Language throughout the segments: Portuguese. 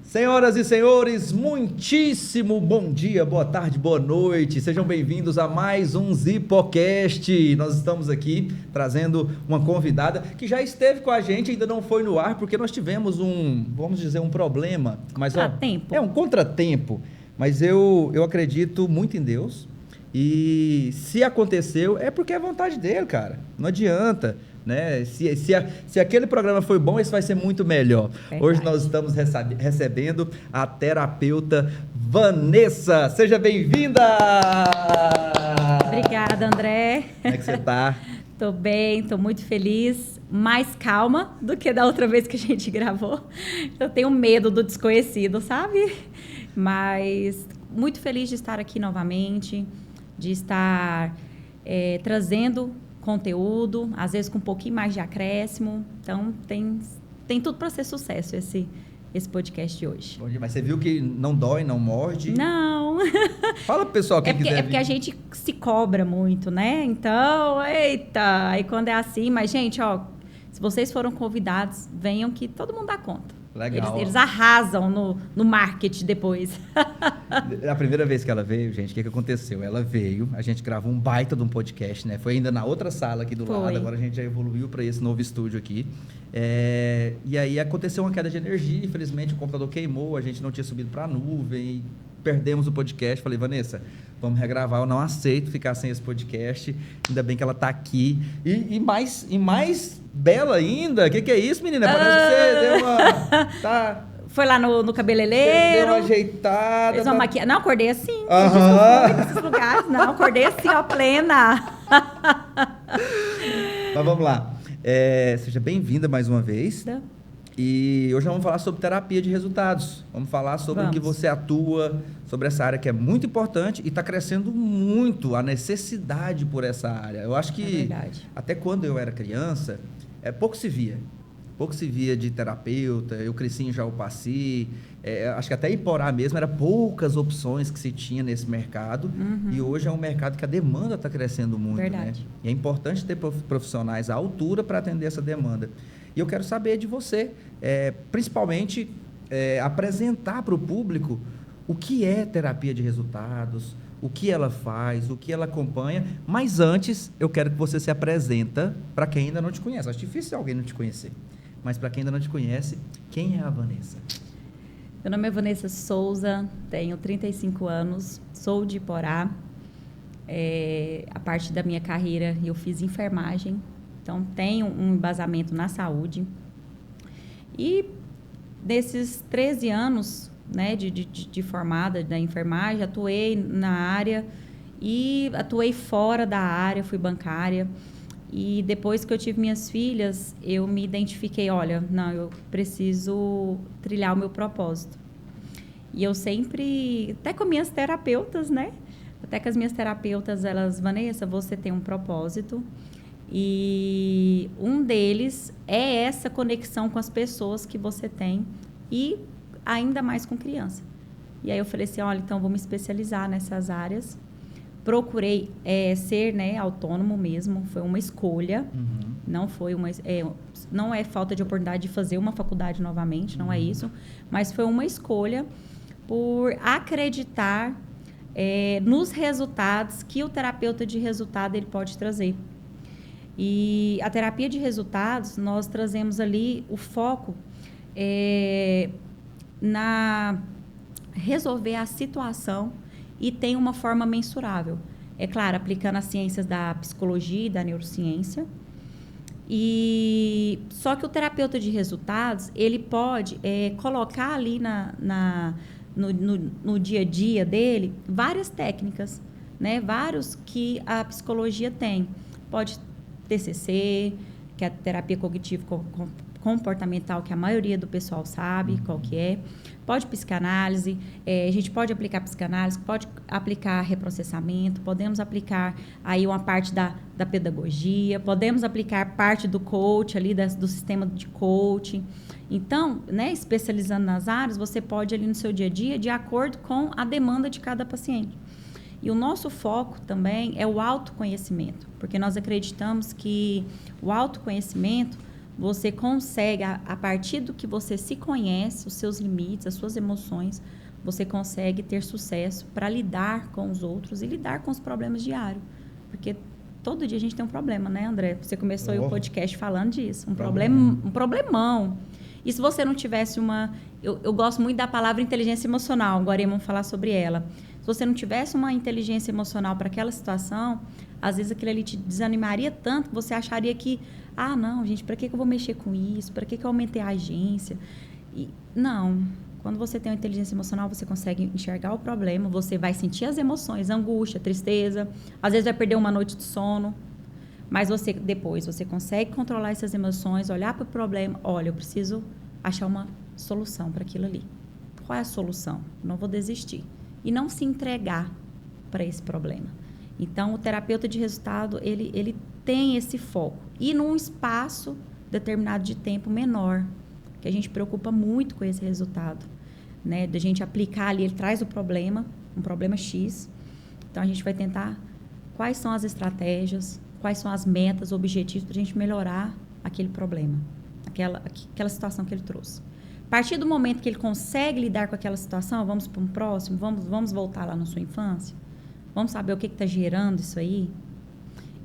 Senhoras e senhores, muitíssimo bom dia, boa tarde, boa noite. Sejam bem-vindos a mais um Zipocast. Nós estamos aqui trazendo uma convidada que já esteve com a gente, ainda não foi no ar, porque nós tivemos um problema. Contratempo. Um contratempo. Mas eu acredito muito em Deus. E se aconteceu, é porque é vontade dele, cara. Não adianta. Né? Se aquele programa foi bom, esse vai ser muito melhor. Verdade. Hoje nós estamos recebendo a terapeuta Vanessa. Seja bem-vinda! Obrigada, André. Como é que você está? Tô bem, tô muito feliz. Mais calma do que da outra vez que a gente gravou. Eu tenho medo do desconhecido, sabe? Mas muito feliz de estar aqui novamente, de estar trazendo conteúdo, às vezes com um pouquinho mais de acréscimo. Então, tem tudo para ser sucesso esse podcast de hoje. Mas você viu que não dói, não morde? Não. Fala pro pessoal quem quiser. É porque a gente se cobra muito, né? Então, eita, aí quando é assim, mas gente, ó, se vocês foram convidados, venham que todo mundo dá conta. Legal. Eles arrasam no marketing depois. A primeira vez que ela veio, gente, o que aconteceu? Ela veio, a gente gravou um baita de um podcast, né? Foi ainda na outra sala aqui do lado, agora a gente já evoluiu para esse novo estúdio aqui. E aí aconteceu uma queda de energia, infelizmente o computador queimou, a gente não tinha subido para a nuvem, perdemos o podcast. Falei, Vanessa, vamos regravar, eu não aceito ficar sem esse podcast, ainda bem que ela tá aqui. E mais bela ainda, o que é isso, menina? Parece que você deu uma... Tá... Foi lá no cabeleireiro. Deu uma ajeitada. Fez uma maquiagem. Não, acordei assim. Aham. Não fui nesses lugares. Não, acordei assim, ó, plena. Mas vamos lá. Seja bem-vinda mais uma vez. E hoje vamos falar sobre terapia de resultados. Vamos falar sobre o que você atua, sobre essa área que é muito importante e está crescendo muito a necessidade por essa área. Eu acho que até quando eu era criança, pouco se via de terapeuta. Eu cresci em Jaupaci, acho que até Iporá mesmo, era poucas opções que se tinha nesse mercado. Uhum. E hoje é um mercado que a demanda está crescendo muito. Verdade. Né? E é importante ter profissionais à altura para atender essa demanda. E eu quero saber de você, principalmente apresentar para o público o que é terapia de resultados, o que ela faz, o que ela acompanha. Mas antes, eu quero que você se apresenta para quem ainda não te conhece. Acho difícil alguém não te conhecer. Mas para quem ainda não te conhece, quem é a Vanessa? Meu nome é Vanessa Souza, tenho 35 anos, sou de Iporá. A parte da minha carreira eu fiz enfermagem, então tenho um embasamento na saúde. E nesses 13 anos, né, de formada da enfermagem, atuei na área e atuei fora da área, fui bancária. E depois que eu tive minhas filhas, eu me identifiquei, olha, não, eu preciso trilhar o meu propósito. E eu sempre, até com minhas terapeutas, né? Até com as minhas terapeutas, elas, Vanessa, você tem um propósito. E um deles é essa conexão com as pessoas que você tem e ainda mais com criança. E aí eu falei assim, olha, então vou me especializar nessas áreas. Procurei ser, né, autônomo mesmo, foi uma escolha, não é falta de oportunidade de fazer uma faculdade novamente, não é isso, mas foi uma escolha por acreditar nos resultados que o terapeuta de resultado ele pode trazer. E a terapia de resultados, nós trazemos ali o foco na resolver a situação e tem uma forma mensurável. É claro, aplicando as ciências da psicologia e da neurociência. E só que o terapeuta de resultados, ele pode colocar ali no dia a dia dele várias técnicas, né? Vários que a psicologia tem. Pode TCC, que é a terapia cognitivo-comportamental, que a maioria do pessoal sabe qual que é. Pode psicanálise, a gente pode aplicar psicanálise, pode aplicar reprocessamento, podemos aplicar aí uma parte da pedagogia, podemos aplicar parte do coach ali, do sistema de coaching. Então, né, especializando nas áreas, você pode ali no seu dia a dia, de acordo com a demanda de cada paciente. E o nosso foco também é o autoconhecimento, porque nós acreditamos que o autoconhecimento você consegue, a partir do que você se conhece, os seus limites, as suas emoções, você consegue ter sucesso para lidar com os outros e lidar com os problemas diários. Porque todo dia a gente tem um problema, né, André? Você começou aí o podcast falando disso. Um problemão. E se você não tivesse uma... Eu gosto muito da palavra inteligência emocional, agora vamos falar sobre ela. Se você não tivesse uma inteligência emocional para aquela situação, às vezes aquilo ali te desanimaria tanto que você acharia que, não, gente, para que eu vou mexer com isso? Para que eu aumentei a agência? Não. Quando você tem uma inteligência emocional, você consegue enxergar o problema, você vai sentir as emoções, angústia, tristeza, às vezes vai perder uma noite de sono, mas depois você consegue controlar essas emoções, olhar para o problema, olha, eu preciso achar uma solução para aquilo ali. Qual é a solução? Não vou desistir. E não se entregar para esse problema. Então, o terapeuta de resultado, ele tem esse foco. E num espaço determinado de tempo menor, que a gente preocupa muito com esse resultado, né? Da gente aplicar ali, ele traz o problema, um problema X. Então, a gente vai tentar quais são as estratégias, quais são as metas, objetivos para a gente melhorar aquele problema, aquela situação que ele trouxe. A partir do momento que ele consegue lidar com aquela situação, vamos para um próximo, vamos voltar lá na sua infância, vamos saber o que está gerando isso aí.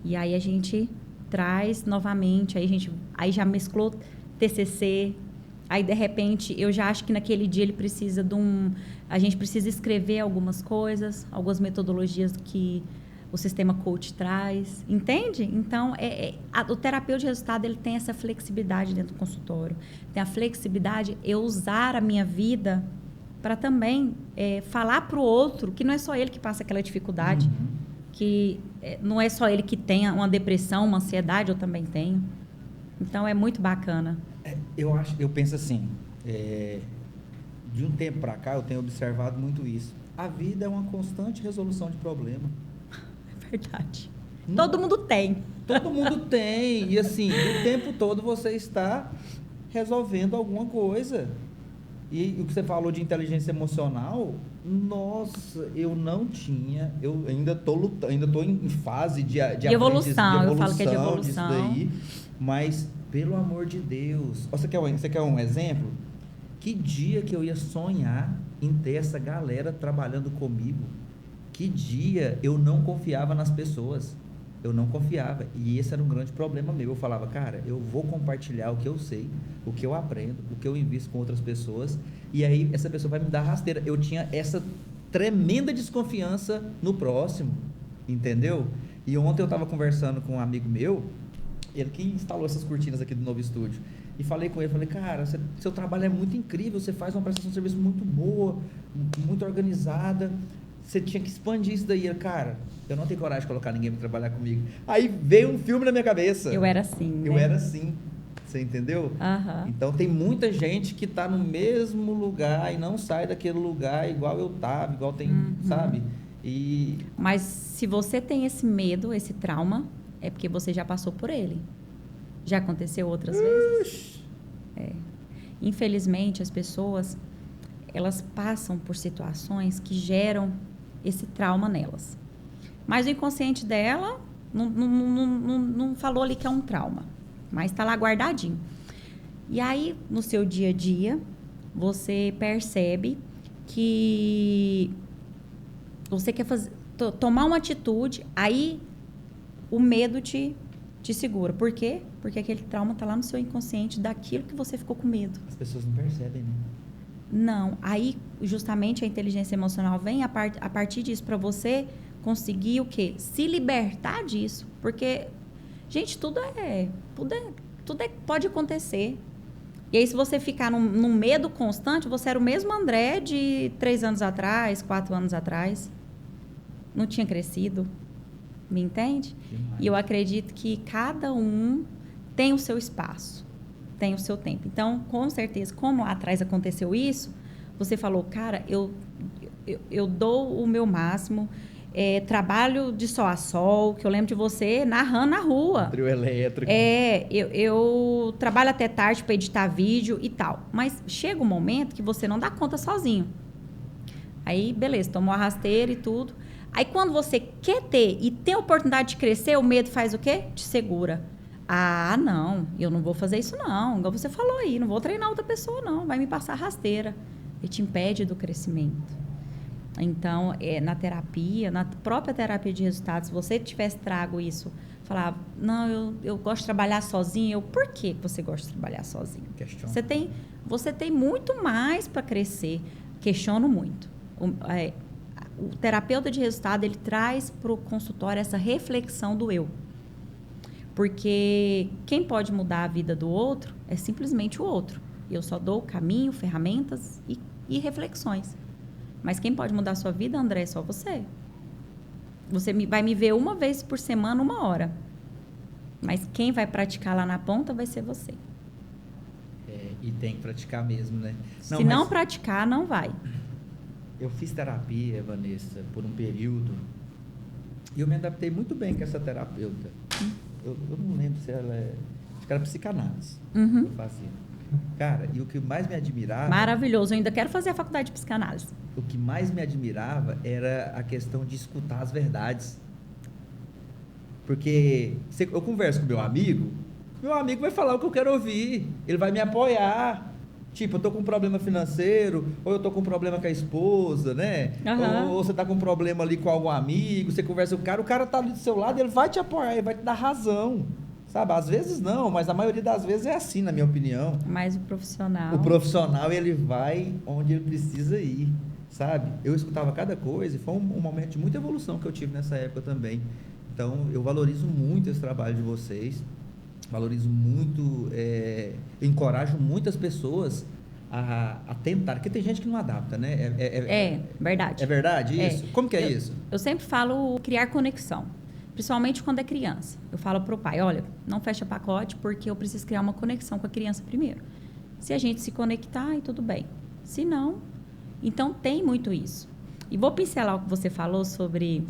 E aí a gente traz novamente, aí já mesclou TCC, aí de repente eu já acho que naquele dia ele precisa a gente precisa escrever algumas coisas, algumas metodologias que o sistema coach traz, entende? Então, o terapeuta de resultado, ele tem essa flexibilidade dentro do consultório. Tem a flexibilidade, eu usar a minha vida para também falar para o outro que não é só ele que passa aquela dificuldade, que não é só ele que tem uma depressão, uma ansiedade, eu também tenho. Então, é muito bacana. Eu penso assim, de um tempo para cá, eu tenho observado muito isso. A vida é uma constante resolução de problema. Verdade. Todo mundo tem. Todo mundo tem. E assim, o tempo todo você está resolvendo alguma coisa. E o que você falou de inteligência emocional, nossa, eu não tinha. Eu ainda estou lutando, ainda estou em fase de evolução. Eu falo que é de evolução. Disso daí, mas, pelo amor de Deus. Você quer um exemplo? Que dia que eu ia sonhar em ter essa galera trabalhando comigo? Que dia eu não confiava nas pessoas. Eu não confiava. E esse era um grande problema meu. Eu falava, cara, eu vou compartilhar o que eu sei, o que eu aprendo, o que eu invisto com outras pessoas. E aí essa pessoa vai me dar rasteira. Eu tinha essa tremenda desconfiança no próximo. Entendeu? E ontem eu estava conversando com um amigo meu, ele que instalou essas cortinas aqui do novo estúdio. E falei com ele, falei, cara, seu trabalho é muito incrível, você faz uma prestação de serviço muito boa, muito organizada. Você tinha que expandir isso daí. Cara, eu não tenho coragem de colocar ninguém para trabalhar comigo. Aí veio um filme na minha cabeça. Eu era assim, né? Eu era assim. Você entendeu? Então, tem muita gente que está no mesmo lugar e não sai daquele lugar igual eu estava, igual tem, sabe? Mas se você tem esse medo, esse trauma, é porque você já passou por ele. Já aconteceu outras vezes? Infelizmente, as pessoas, elas passam por situações que geram esse trauma nelas. Mas o inconsciente dela não falou ali que é um trauma, mas está lá guardadinho. E aí, no seu dia a dia, você percebe que você quer tomar uma atitude, aí o medo te segura. Por quê? Porque aquele trauma está lá no seu inconsciente daquilo que você ficou com medo. As pessoas não percebem, né? Não. Aí, justamente, a inteligência emocional vem a partir disso, para você conseguir o quê? Se libertar disso. Porque, gente, tudo pode acontecer. E aí, se você ficar num medo constante, você era o mesmo André de 3 anos atrás, 4 anos atrás. Não tinha crescido. Me entende? Demais. E eu acredito que cada um tem o seu espaço, tem o seu tempo. Então, com certeza, como lá atrás aconteceu isso, você falou, cara, eu dou o meu máximo, trabalho de sol a sol, que eu lembro de você narrando na rua. Trio elétrico. Eu trabalho até tarde para editar vídeo e tal. Mas chega um momento que você não dá conta sozinho. Aí, beleza, tomou a rasteira e tudo. Aí, quando você quer ter e tem a oportunidade de crescer, o medo faz o quê? Te segura. Ah, não, eu não vou fazer isso não. Igual você falou aí, não vou treinar outra pessoa não, vai me passar rasteira. E te impede do crescimento. Então, na terapia, na própria terapia de resultados, se você tivesse trago isso, falar, não, eu gosto de trabalhar sozinho. Por que você gosta de trabalhar sozinho? Você tem muito mais para crescer. Questiono muito. O terapeuta de resultado, ele traz para o consultório essa reflexão do eu. Porque quem pode mudar a vida do outro é simplesmente o outro. Eu só dou o caminho, ferramentas e reflexões. Mas quem pode mudar a sua vida, André, é só você. Você vai me ver uma vez por semana, 1 hora. Mas quem vai praticar lá na ponta vai ser você. E tem que praticar mesmo, né? Se não praticar, não vai. Eu fiz terapia, Vanessa, por um período. E eu me adaptei muito bem com essa terapeuta. Eu não lembro se ela acho que era psicanálise. Eu fazia. Cara, e o que mais me admirava... Maravilhoso, eu ainda quero fazer a faculdade de psicanálise. O que mais me admirava era a questão de escutar as verdades. Porque eu converso com meu amigo vai falar o que eu quero ouvir, ele vai me apoiar. Tipo, eu tô com um problema financeiro, ou eu tô com um problema com a esposa, né? Ou você tá com um problema ali com algum amigo, você conversa com o cara tá ali do seu lado, ele vai te apoiar, ele vai te dar razão. Sabe, às vezes não, mas a maioria das vezes é assim, na minha opinião. Mas o profissional... O profissional, ele vai onde ele precisa ir, sabe? Eu escutava cada coisa e foi um momento de muita evolução que eu tive nessa época também. Então, eu valorizo muito esse trabalho de vocês, valorizo muito, encorajo muitas pessoas a tentar, porque tem gente que não adapta, né? Verdade. É verdade isso? Como que é isso? Eu sempre falo criar conexão. Principalmente quando é criança. Eu falo para o pai, olha, não fecha pacote porque eu preciso criar uma conexão com a criança primeiro. Se a gente se conectar, aí tudo bem. Se não, então tem muito isso. E vou pincelar o que você falou sobre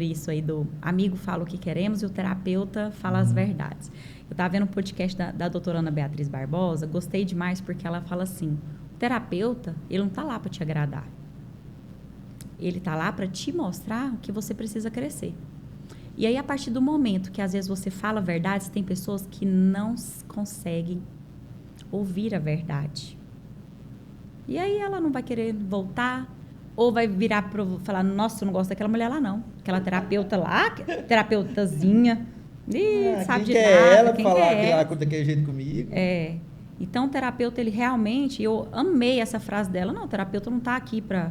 isso aí do amigo fala o que queremos e o terapeuta fala as verdades. Eu estava vendo um podcast da doutora Ana Beatriz Barbosa, gostei demais porque ela fala assim, o terapeuta, ele não está lá para te agradar. Ele está lá para te mostrar o que você precisa crescer. E aí, a partir do momento que, às vezes, você fala verdades, tem pessoas que não conseguem ouvir a verdade. E aí, ela não vai querer voltar, ou vai virar para falar, nossa, eu não gosto daquela mulher lá, não. Aquela terapeuta lá, terapeutazinha, sabe de nada. Ela falar que ela daquele jeito comigo. Então, o terapeuta, ele realmente, eu amei essa frase dela, não, o terapeuta não está aqui para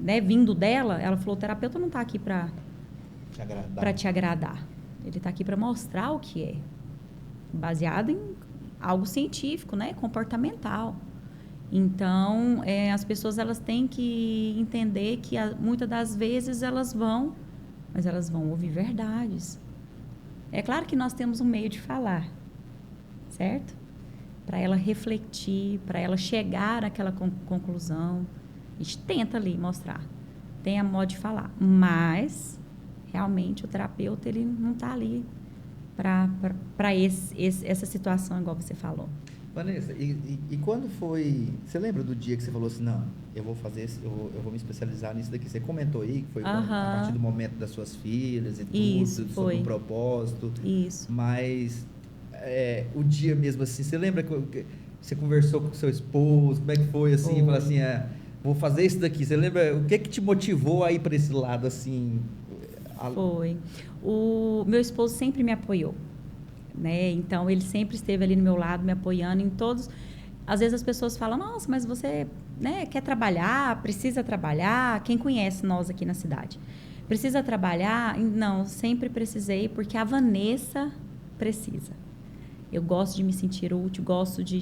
né, vindo dela, ela falou, o terapeuta não está aqui para te agradar. Ele está aqui para mostrar o que é. Baseado em algo científico, né? Comportamental. Então, as pessoas elas têm que entender que muitas das vezes mas elas vão ouvir verdades. É claro que nós temos um meio de falar, certo? Para ela refletir, para ela chegar àquela conclusão. A gente tenta ali mostrar. Tem a modo de falar. Mas... realmente, o terapeuta, ele não está ali para essa situação, igual você falou. Vanessa, e quando foi... Você lembra do dia que você falou assim, não, eu vou fazer isso, eu vou me especializar nisso daqui? Você comentou aí que foi a partir do momento das suas filhas e tudo, sobre o propósito. Isso. Mas o dia mesmo assim, você lembra que você conversou com o seu esposo? Como é que foi assim? Falou assim, vou fazer isso daqui. Você lembra o que te motivou a ir para esse lado assim? Foi. O meu esposo sempre me apoiou, né? Então, ele sempre esteve ali no meu lado, me apoiando em todos. Às vezes as pessoas falam, nossa, mas você, né, quer trabalhar, precisa trabalhar. Quem conhece nós aqui na cidade? Precisa trabalhar? Não, sempre precisei, porque a Vanessa precisa. Eu gosto de me sentir útil, gosto de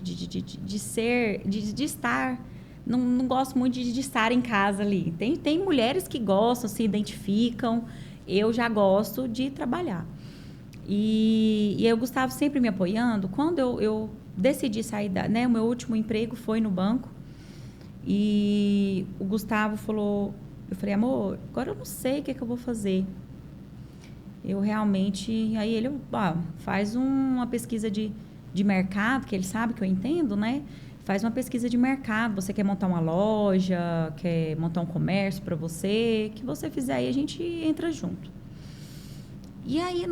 estar... Não gosto muito de estar em casa ali. Tem mulheres que gostam, se identificam. Eu já gosto de trabalhar. E o Gustavo sempre me apoiando. Quando eu decidi sair, o meu último emprego foi no banco. E o Gustavo falou... Eu falei, amor, agora eu não sei o que eu vou fazer. Eu realmente... Aí ele faz uma pesquisa de mercado, que ele sabe que eu entendo, né? Faz uma pesquisa de mercado. Você quer montar uma loja, quer montar um comércio para você, que você fizer aí, a gente entra junto. E aí,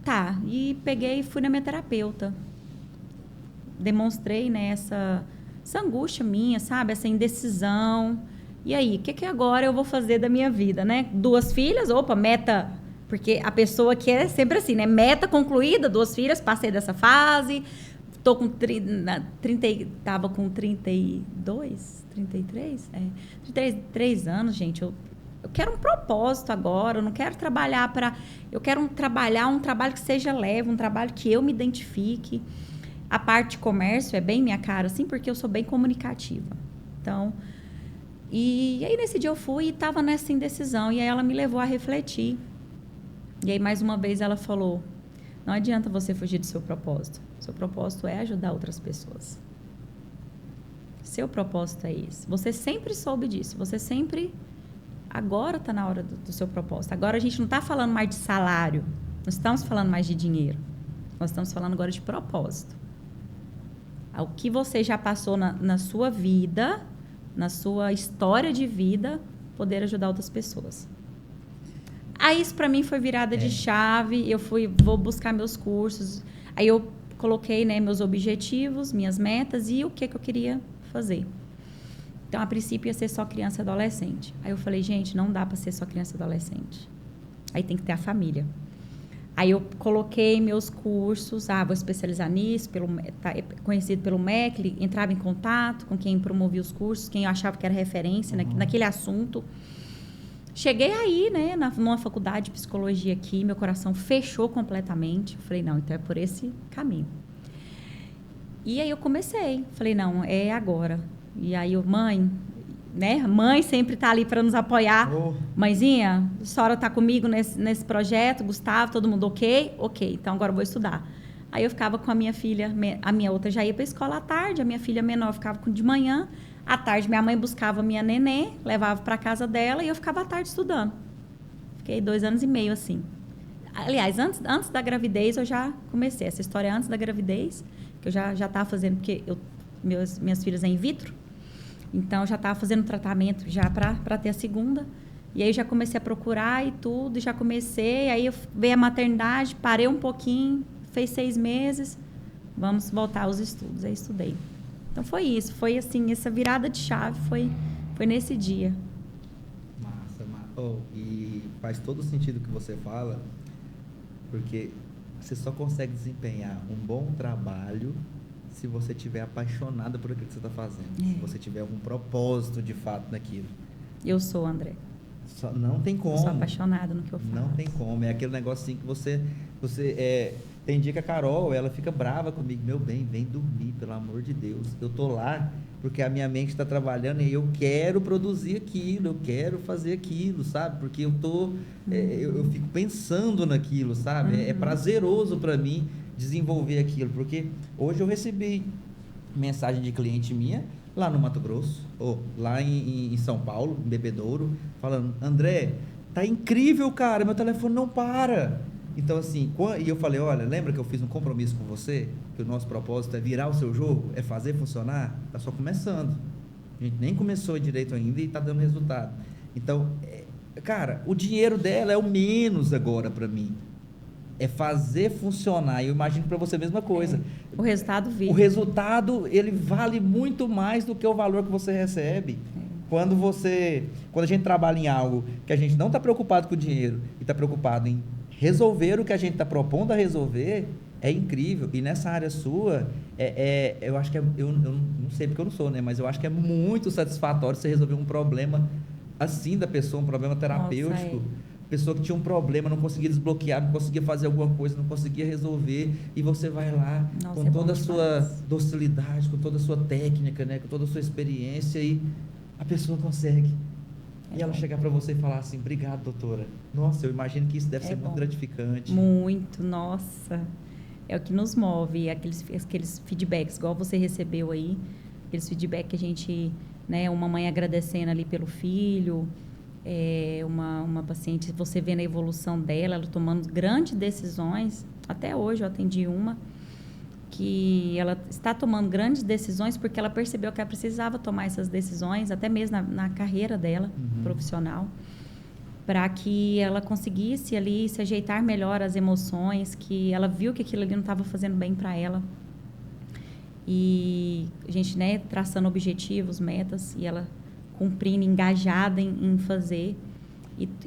Tá, e peguei e fui na minha terapeuta. Demonstrei, né, essa angústia minha, sabe? Essa indecisão. E aí, o que agora eu vou fazer da minha vida, né? 2 filhas, opa, meta... Porque a pessoa que é sempre assim, né? Meta concluída, 2 filhas, passei dessa fase. Tô com 30, tava com 32, 33? 33 anos, gente. Eu quero um propósito agora, eu não quero trabalhar para... Eu quero trabalhar um trabalho que seja leve, um trabalho que eu me identifique. A parte de comércio é bem minha cara, assim, porque eu sou bem comunicativa. Então, e aí nesse dia eu fui e estava nessa indecisão, e aí ela me levou a refletir. E aí, mais uma vez, ela falou, não adianta você fugir do seu propósito. Seu propósito é ajudar outras pessoas. Seu propósito é esse. Você sempre soube disso, você sempre... Agora está na hora do seu propósito. Agora a gente não está falando mais de salário, não estamos falando mais de dinheiro. Nós estamos falando agora de propósito. O que você já passou na sua vida, na sua história de vida, poder ajudar outras pessoas. Aí isso para mim foi virada de chave. Eu vou buscar meus cursos. Aí eu coloquei, né, meus objetivos, minhas metas e o que eu queria fazer. Então, a princípio, ia ser só criança e adolescente. Aí eu falei, gente, não dá para ser só criança e adolescente. Aí tem que ter a família. Aí eu coloquei meus cursos, vou especializar nisso, conhecido pelo MEC, entrava em contato com quem promovia os cursos, quem eu achava que era referência naquele assunto. Cheguei aí, né, numa faculdade de psicologia aqui, meu coração fechou completamente. Falei, não, então é por esse caminho. E aí eu comecei, falei, não, é agora. E aí mãe, né, mãe sempre tá ali para nos apoiar. Mãezinha, a senhora tá comigo nesse projeto, Gustavo, todo mundo ok? Ok, então agora eu vou estudar. Aí eu ficava com a minha filha, a minha outra já ia para a escola à tarde, a minha filha menor ficava de manhã. À tarde, minha mãe buscava minha nenê, levava para casa dela e eu ficava à tarde estudando. Fiquei 2 anos e meio assim. Aliás, antes da gravidez, eu já comecei. Essa história antes da gravidez, que eu já estava fazendo, porque minhas filhas é in vitro. Então, eu já estava fazendo tratamento já para ter a segunda. E aí, já comecei a procurar e tudo, já comecei. Aí, veio a maternidade, parei um pouquinho, fez 6 meses. Vamos voltar aos estudos. Aí, estudei. Então, foi isso. Foi, assim, essa virada de chave foi nesse dia. Massa. E faz todo sentido o que você fala, porque você só consegue desempenhar um bom trabalho se você estiver apaixonada por aquilo que você está fazendo. Se você tiver algum propósito, de fato, naquilo. Eu sou, André. Não tem como. Eu sou apaixonada no que eu faço. Não tem como. É aquele negócio assim que você tem dia que a Carol, ela fica brava comigo. Meu bem, vem dormir, pelo amor de Deus. Eu tô lá porque a minha mente está trabalhando e eu quero produzir aquilo, eu quero fazer aquilo, sabe? Porque eu fico pensando naquilo, sabe? É prazeroso para mim desenvolver aquilo. Porque hoje eu recebi mensagem de cliente minha lá no Mato Grosso, ou lá em São Paulo, em Bebedouro, falando, André, tá incrível, cara, meu telefone não para. Então, assim, e eu falei, olha, lembra que eu fiz um compromisso com você? Que o nosso propósito é virar o seu jogo? É fazer funcionar? Tá só começando. A gente nem começou direito ainda e tá dando resultado. Então, cara, o dinheiro dela é o menos agora para mim. É fazer funcionar. E eu imagino para você a mesma coisa. O resultado vive. O resultado, ele vale muito mais do que o valor que você recebe. Quando a gente trabalha em algo que a gente não está preocupado com o dinheiro e está preocupado em resolver o que a gente está propondo a resolver, é incrível. E nessa área sua, eu acho que eu não sei porque eu não sou, né? Mas eu acho que é muito satisfatório você resolver um problema assim da pessoa, um problema terapêutico. Pessoa que tinha um problema, não conseguia desbloquear, não conseguia fazer alguma coisa, não conseguia resolver, e você vai lá com toda a sua docilidade, com toda a sua técnica, né? Com toda a sua experiência, e a pessoa consegue. E ela chegar para você e falar assim, obrigado, doutora. Nossa, eu imagino que isso deve ser muito gratificante. Muito, nossa. É o que nos move, aqueles feedbacks, igual você recebeu aí, aqueles feedbacks que a gente, né, uma mãe agradecendo ali pelo filho, uma paciente, você vendo a evolução dela, ela tomando grandes decisões. Até hoje eu atendi uma que ela está tomando grandes decisões porque ela percebeu que ela precisava tomar essas decisões, até mesmo na carreira dela, profissional. para que ela conseguisse ali se ajeitar melhor as emoções, que ela viu que aquilo ali não estava fazendo bem para ela. E a gente, né, traçando objetivos, metas, e ela cumprindo, engajada em fazer.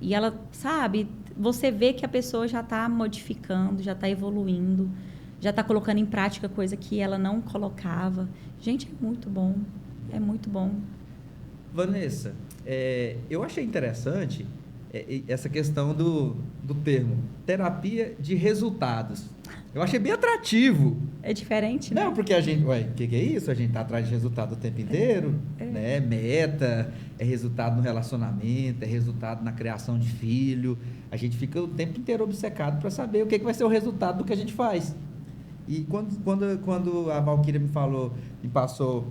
E ela, sabe, você vê que a pessoa já está modificando, já está evoluindo, já está colocando em prática coisa que ela não colocava. Gente, é muito bom. É muito bom. Vanessa, eu achei interessante essa questão do termo terapia de resultados. Eu achei bem atrativo. É diferente, né? Não, porque a gente... Ué, o que é isso? A gente tá atrás de resultado o tempo inteiro, né? Meta, é resultado no relacionamento, é resultado na criação de filho. A gente fica o tempo inteiro obcecado para saber o que vai ser o resultado do que a gente faz. E quando a Valquíria me passou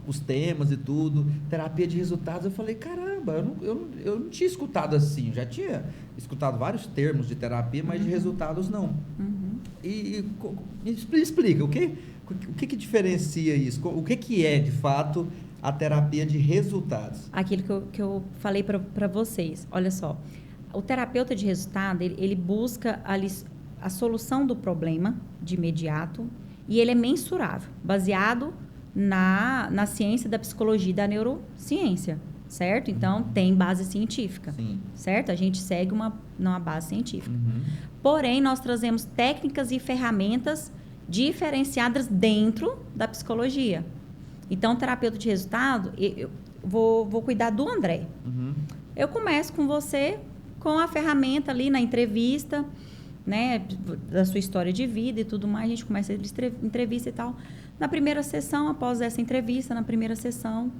os temas e tudo, terapia de resultados, eu falei, caramba, eu não tinha escutado assim. Eu já tinha escutado vários termos de terapia, mas de resultados não. E me explica, o que diferencia isso? O que é, de fato, a terapia de resultados? Aquilo que eu falei para vocês. Olha só, o terapeuta de resultado, ele busca a solução do problema de imediato e ele é mensurável, baseado na ciência da psicologia e da neurociência, certo? Então, tem base científica, certo? A gente segue uma base científica. Porém, nós trazemos técnicas e ferramentas diferenciadas dentro da psicologia. Então, terapeuta de resultado, eu vou cuidar do André. Eu começo com você, com a ferramenta ali na entrevista, né, da sua história de vida e tudo mais, a gente começa a entrevista e tal. Na primeira sessão, após essa entrevista, na primeira sessão,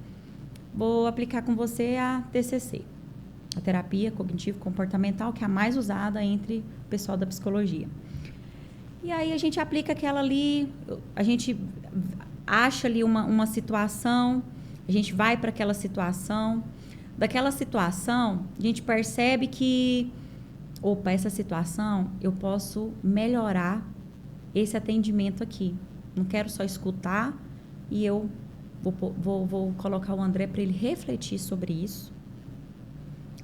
vou aplicar com você a TCC, a terapia cognitivo-comportamental, que é a mais usada entre o pessoal da psicologia. E aí a gente aplica aquela ali, a gente acha ali uma situação, a gente vai para aquela situação. Daquela situação, a gente percebe que, opa, essa situação, eu posso melhorar esse atendimento aqui. Não quero só escutar e eu vou colocar o André para ele refletir sobre isso,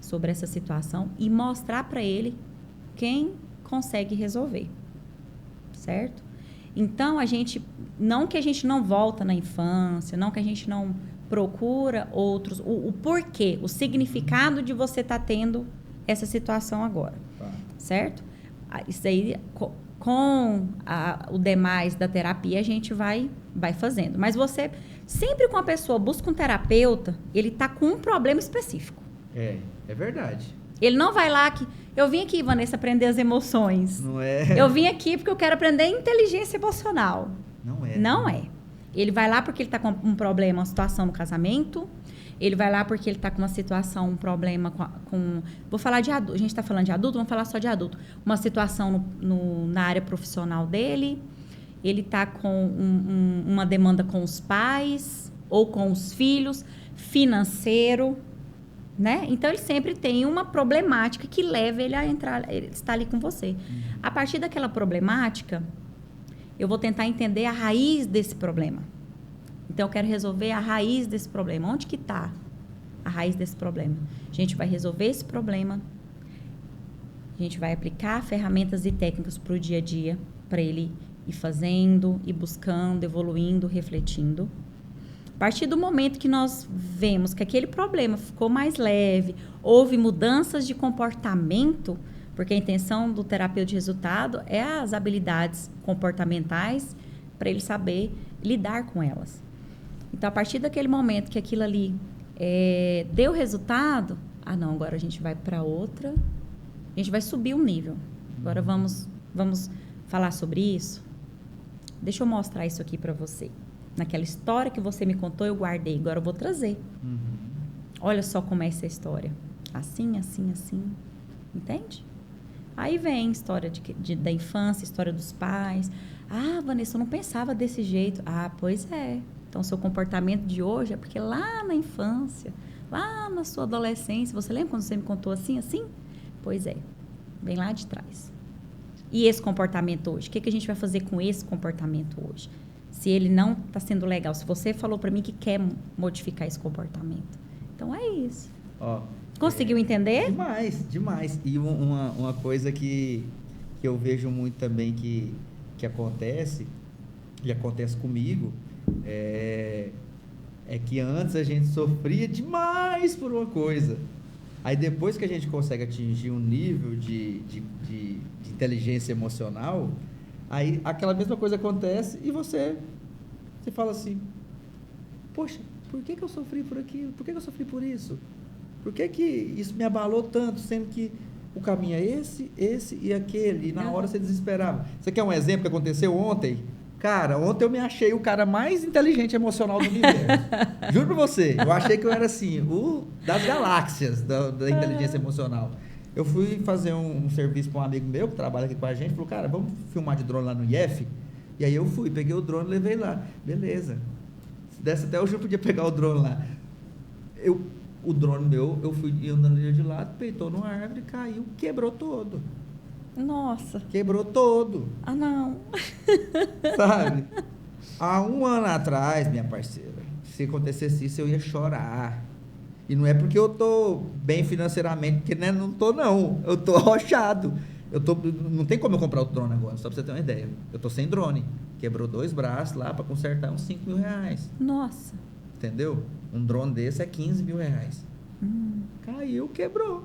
sobre essa situação e mostrar para ele quem consegue resolver, certo? Então, não que a gente não volta na infância, não que a gente não procura outros, o porquê, o significado de você estar tendo essa situação agora, certo? Isso aí, com o demais da terapia, a gente vai fazendo. Mas você, sempre com a pessoa busca um terapeuta, ele está com um problema específico. É verdade. Ele não vai lá que... Eu vim aqui, Vanessa, aprender as emoções. Não é? Eu vim aqui porque eu quero aprender inteligência emocional. Não é. Não é. Ele vai lá porque ele está com um problema, uma situação no casamento. Ele vai lá porque ele está com uma situação, um problema com... Vou falar de adulto. A gente está falando de adulto, vamos falar só de adulto. Uma situação na área profissional dele. Ele está com uma demanda com os pais ou com os filhos, financeiro, né? Então, ele sempre tem uma problemática que leva ele a entrar, ele está ali com você. A partir daquela problemática, eu vou tentar entender a raiz desse problema. Então, eu quero resolver a raiz desse problema. Onde que está a raiz desse problema? A gente vai resolver esse problema. A gente vai aplicar ferramentas e técnicas para o dia a dia, para ele ir fazendo, ir buscando, evoluindo, refletindo. A partir do momento que nós vemos que aquele problema ficou mais leve, houve mudanças de comportamento, porque a intenção do terapeuta de resultado é as habilidades comportamentais para ele saber lidar com elas. Então, a partir daquele momento que aquilo ali deu resultado, não, agora a gente vai para outra, a gente vai subir um nível. Agora vamos falar sobre isso. Deixa eu mostrar isso aqui para você. Naquela história que você me contou, eu guardei. Agora eu vou trazer. Olha só como é essa história. Assim, assim, assim. Entende? Aí vem história da infância, história dos pais. Vanessa, eu não pensava desse jeito. Pois é. Então, seu comportamento de hoje é porque lá na infância, lá na sua adolescência, você lembra quando você me contou assim, assim? Pois é. Vem lá de trás. E esse comportamento hoje? O que a gente vai fazer com esse comportamento hoje? Se ele não está sendo legal, se você falou para mim que quer modificar esse comportamento. Então, é isso. Conseguiu entender? Demais. E uma coisa que eu vejo muito também que acontece, e acontece comigo, é que antes a gente sofria demais por uma coisa. Aí depois que a gente consegue atingir um nível de inteligência emocional, aí aquela mesma coisa acontece e você fala assim, poxa, por que eu sofri por aquilo? Por que eu sofri por isso? Por que isso me abalou tanto, sendo que o caminho é esse e aquele, e na hora você desesperava. Você quer um exemplo que aconteceu ontem? Cara, ontem eu me achei o cara mais inteligente emocional do universo. Juro pra você, eu achei que eu era assim, o das galáxias da inteligência emocional. Eu fui fazer um serviço para um amigo meu que trabalha aqui com a gente, falou, cara, vamos filmar de drone lá no IF? E aí eu fui, peguei o drone e levei lá. Beleza. Se desse até o Ju podia pegar o drone lá. O drone meu, eu fui andando de lado, peitou numa árvore, caiu, quebrou todo. Nossa. Quebrou todo. Ah, não. Sabe? Há 1 ano atrás, minha parceira, se acontecesse isso, eu ia chorar. E não é porque eu tô bem financeiramente, porque né, não tô não. Eu tô arrochado. Não tem como eu comprar outro drone agora, só pra você ter uma ideia. Eu tô sem drone. Quebrou 2 braços lá para consertar uns 5 mil reais. Nossa. Entendeu? Um drone desse é 15 mil reais. Caiu, quebrou.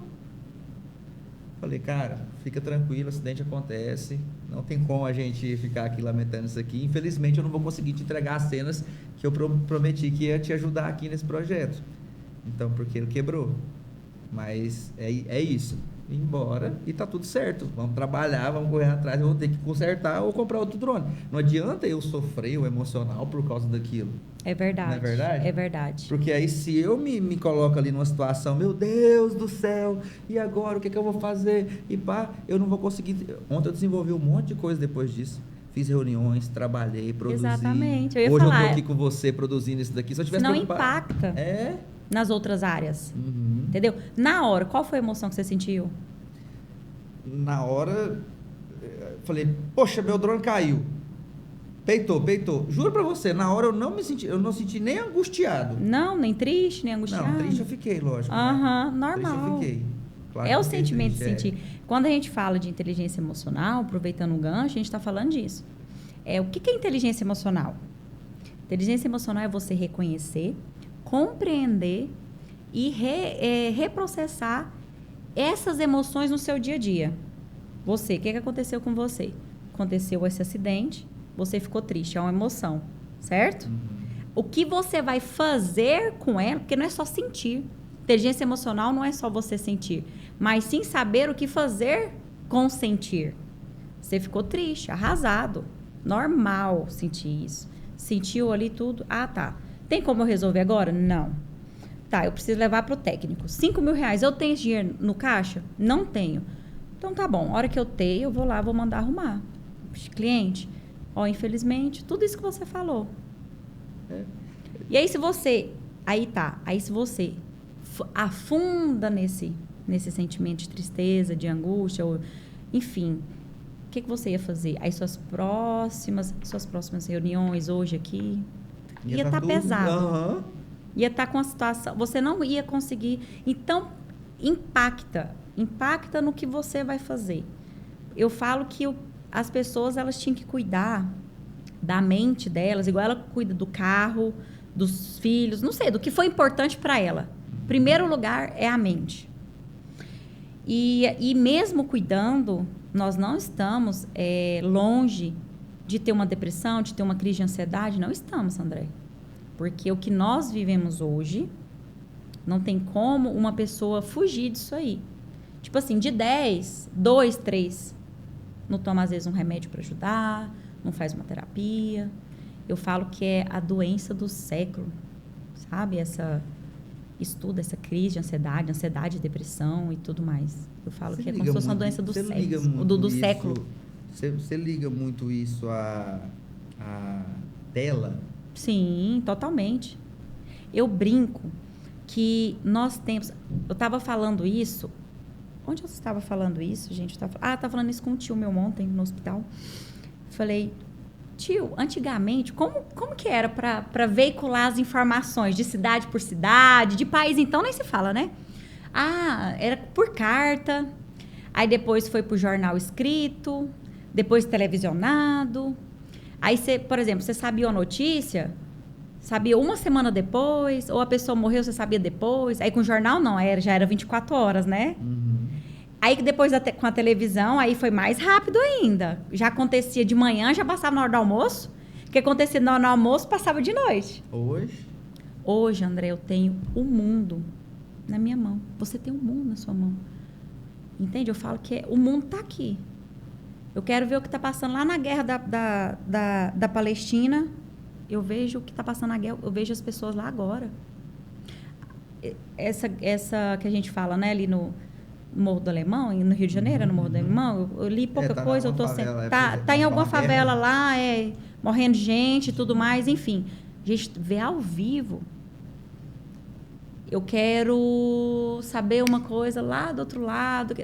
Falei, cara, fica tranquilo, acidente acontece, não tem como a gente ficar aqui lamentando isso aqui. Infelizmente, eu não vou conseguir te entregar as cenas que eu prometi que ia te ajudar aqui nesse projeto. Então, porque ele quebrou. Mas é isso. Ir embora e tá tudo certo. Vamos trabalhar, vamos correr atrás, eu vou ter que consertar ou comprar outro drone. Não adianta eu sofrer o emocional por causa daquilo. É verdade. Não é verdade? É verdade. Porque aí se eu me coloco ali numa situação, meu Deus do céu, e agora o que eu vou fazer? E pá, eu não vou conseguir. Ontem eu desenvolvi um monte de coisa depois disso. Fiz reuniões, trabalhei, produzi. Exatamente. Eu ia Hoje falar, eu tô aqui com você produzindo isso daqui. Se eu tivesse não preocupado, impacta nas outras áreas. Entendeu? Na hora, qual foi a emoção que você sentiu? Na hora, eu falei, poxa, meu drone caiu. Peitou. Juro pra você, na hora eu não senti nem angustiado. Não, nem triste, nem angustiado. Não, triste eu fiquei, lógico. Normal. Triste eu fiquei. Claro É o fiquei sentimento triste, de sentir. Quando a gente fala de inteligência emocional, aproveitando o gancho, a gente está falando disso. O que é inteligência emocional? Inteligência emocional é você reconhecer, compreender e reprocessar essas emoções no seu dia a dia. Você, o que aconteceu com você? Aconteceu esse acidente, você ficou triste, é uma emoção, certo? O que você vai fazer com ela, porque não é só sentir. Inteligência emocional não é só você sentir, mas sim saber o que fazer com sentir. Você ficou triste, arrasado. Normal sentir isso. Sentiu ali tudo. Ah, tá. Tem como eu resolver agora? Não. Tá, eu preciso levar para o técnico. 5 mil reais. Eu tenho esse dinheiro no caixa? Não tenho. Então tá bom. A hora que eu tenho, eu vou lá, vou mandar arrumar. Cliente, infelizmente, tudo isso que você falou. E aí se você... Aí se você afunda nesse sentimento de tristeza, de angústia, ou, enfim, o que você ia fazer? Aí suas próximas reuniões hoje aqui ia estar pesado. Ia estar com a situação, você não ia conseguir. Então, impacta no que você vai fazer. Eu falo que as pessoas, elas tinham que cuidar da mente delas, igual ela cuida do carro, dos filhos, não sei, do que foi importante para ela. Primeiro lugar é a mente. E mesmo cuidando, nós não estamos longe de ter uma depressão, de ter uma crise de ansiedade. Não estamos, André. Porque o que nós vivemos hoje, não tem como uma pessoa fugir disso aí. Tipo assim, de 10, 2, 3, não toma às vezes um remédio para ajudar, não faz uma terapia. Eu falo que é a doença do século, sabe? Estuda essa crise de ansiedade, depressão e tudo mais. Eu falo que é como se fosse uma doença do século. Você liga muito isso à tela? Sim, totalmente. Eu brinco que nós temos... Eu estava falando isso... Onde eu estava falando isso, gente? Estava falando isso com um tio meu ontem no hospital. Falei, tio, antigamente, como que era para veicular as informações de cidade por cidade, de país, então nem se fala, né? Era por carta, aí depois foi pro jornal escrito, depois televisionado. Aí, por exemplo, você sabia a notícia, sabia uma semana depois, ou a pessoa morreu, você sabia depois. Aí com o jornal não, já era 24 horas, né? Aí depois com a televisão, aí foi mais rápido ainda. Já acontecia de manhã, já passava na hora do almoço. O que acontecia na hora do almoço, passava de noite. Hoje, André, eu tenho o mundo na minha mão. Você tem o mundo na sua mão. Entende? Eu falo que o mundo está aqui. Eu quero ver o que está passando lá na guerra da Palestina. Eu vejo o que está passando na guerra. Eu vejo as pessoas lá agora. Essa que a gente fala, né, ali no Morro do Alemão, no Rio de Janeiro, no Morro do Alemão, eu li pouca coisa, eu tô sempre... Tá em alguma favela lá, morrendo gente e tudo mais, enfim. A gente vê ao vivo. Eu quero saber uma coisa lá do outro lado.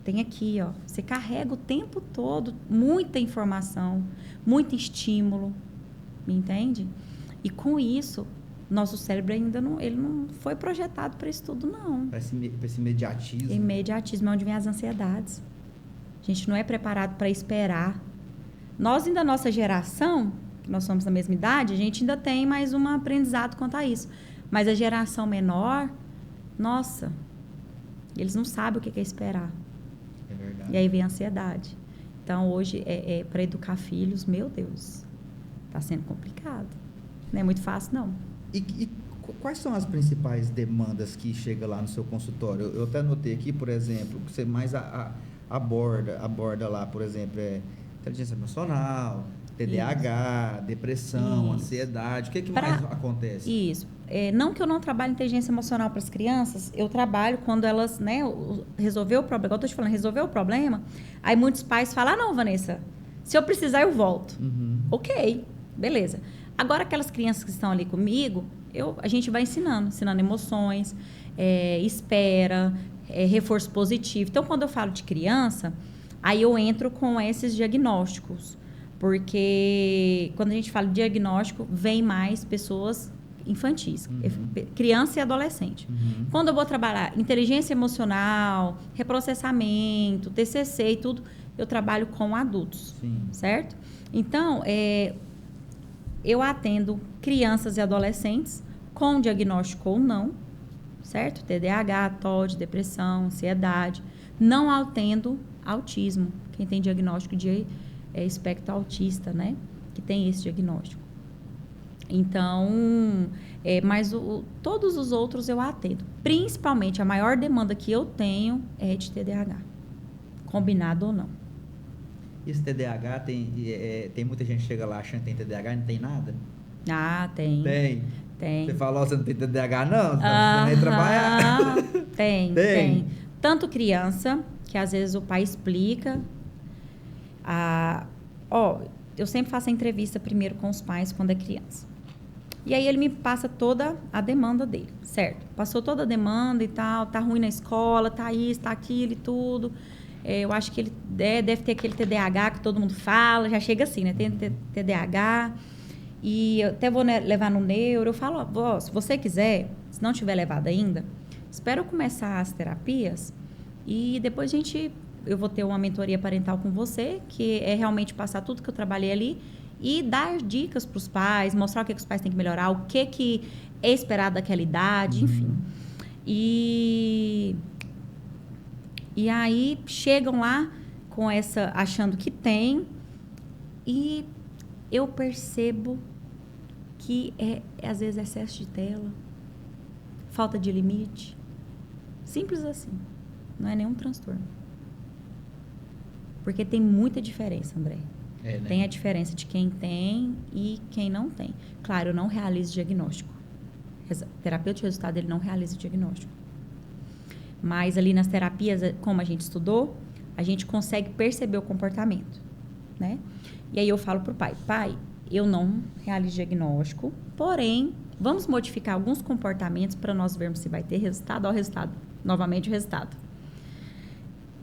Tem aqui, ó. Você carrega o tempo todo muita informação, muito estímulo, me entende? E com isso, nosso cérebro ainda não foi projetado para isso tudo, não. Para esse imediatismo. Imediatismo é onde vem as ansiedades. A gente não é preparado para esperar. Nós, ainda, nossa geração, que nós somos da mesma idade, a gente ainda tem mais um aprendizado quanto a isso. Mas a geração menor, nossa, eles não sabem o que é esperar. É verdade. E aí vem a ansiedade. Então, hoje, para educar filhos, meu Deus, está sendo complicado. Não é muito fácil, não. E quais são as principais demandas que chegam lá no seu consultório? Eu até notei aqui, por exemplo, que você mais aborda lá, por exemplo, inteligência emocional, TDAH, depressão, ansiedade. O que mais acontece? Isso. Não que eu não trabalhe inteligência emocional para as crianças, eu trabalho quando elas, né, resolver o problema. Igual eu estou te falando, resolver o problema, aí muitos pais falam, não, Vanessa, se eu precisar eu volto. Ok, beleza. Agora, aquelas crianças que estão ali comigo, a gente vai ensinando emoções, espera, reforço positivo. Então, quando eu falo de criança, aí eu entro com esses diagnósticos. Porque quando a gente fala de diagnóstico, vem mais pessoas infantis, criança e adolescente. Quando eu vou trabalhar inteligência emocional, reprocessamento, TCC e tudo, eu trabalho com adultos, certo? Então, eu atendo crianças e adolescentes com diagnóstico ou não, certo? TDAH, TOD, depressão, ansiedade. Não atendo autismo, quem tem diagnóstico de espectro autista, né? Que tem esse diagnóstico. Então, mas todos os outros eu atendo. Principalmente, a maior demanda que eu tenho é de TDAH, combinado ou não. Esse TDAH, tem muita gente que chega lá achando que tem TDAH e não tem nada? Ah, tem. Tem. Você falou, você não tem TDAH, não? Você não nem trabalhar. Tem. Tanto criança, que às vezes o pai explica. Eu sempre faço a entrevista primeiro com os pais quando é criança. E aí ele me passa toda a demanda dele, certo? Passou toda a demanda e tal, tá ruim na escola, tá isso, tá aquilo e tudo. Eu acho que ele deve ter aquele TDAH que todo mundo fala, já chega assim, né? Tem TDAH. E eu até vou levar no neuro. Eu falo, se você quiser, se não tiver levado ainda, espera eu começar as terapias e depois eu vou ter uma mentoria parental com você, que é realmente passar tudo que eu trabalhei ali e dar dicas para os pais, mostrar o que os pais têm que melhorar, o que é esperado daquela idade, enfim. E aí chegam lá com achando que tem, e eu percebo que às vezes excesso de tela, falta de limite, simples assim, não é nenhum transtorno. Porque tem muita diferença, André. Né? Tem a diferença de quem tem e quem não tem. Claro, eu não realizo diagnóstico. O terapeuta de resultado, ele não realiza diagnóstico. Mas ali nas terapias, como a gente estudou, a gente consegue perceber o comportamento, né? E aí eu falo pro pai, eu não realizo diagnóstico, porém, vamos modificar alguns comportamentos para nós vermos se vai ter resultado. Ó, o resultado. Novamente o resultado.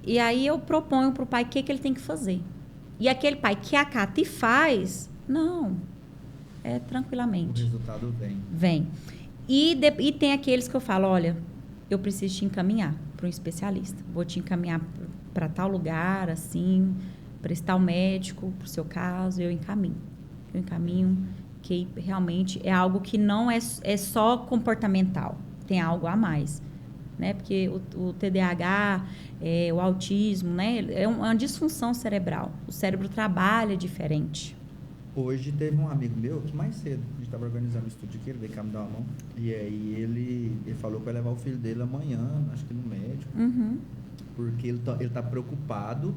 E aí eu proponho pro pai o que ele tem que fazer. E aquele pai que acata e faz, não, tranquilamente. O resultado vem. Vem. E tem aqueles que eu falo, olha, eu preciso te encaminhar para um especialista. Vou te encaminhar para tal lugar, assim, para esse tal médico, para o seu caso, eu encaminho. Que realmente é algo que não é só comportamental, tem algo a mais, né? Porque o TDAH, o autismo, né? É uma disfunção cerebral. O cérebro trabalha diferente. Hoje teve um amigo meu que mais cedo, a gente estava organizando um estúdio aqui, ele veio cá me dar uma mão, e aí ele falou que vai levar o filho dele amanhã, acho que no médico, porque ele tá preocupado,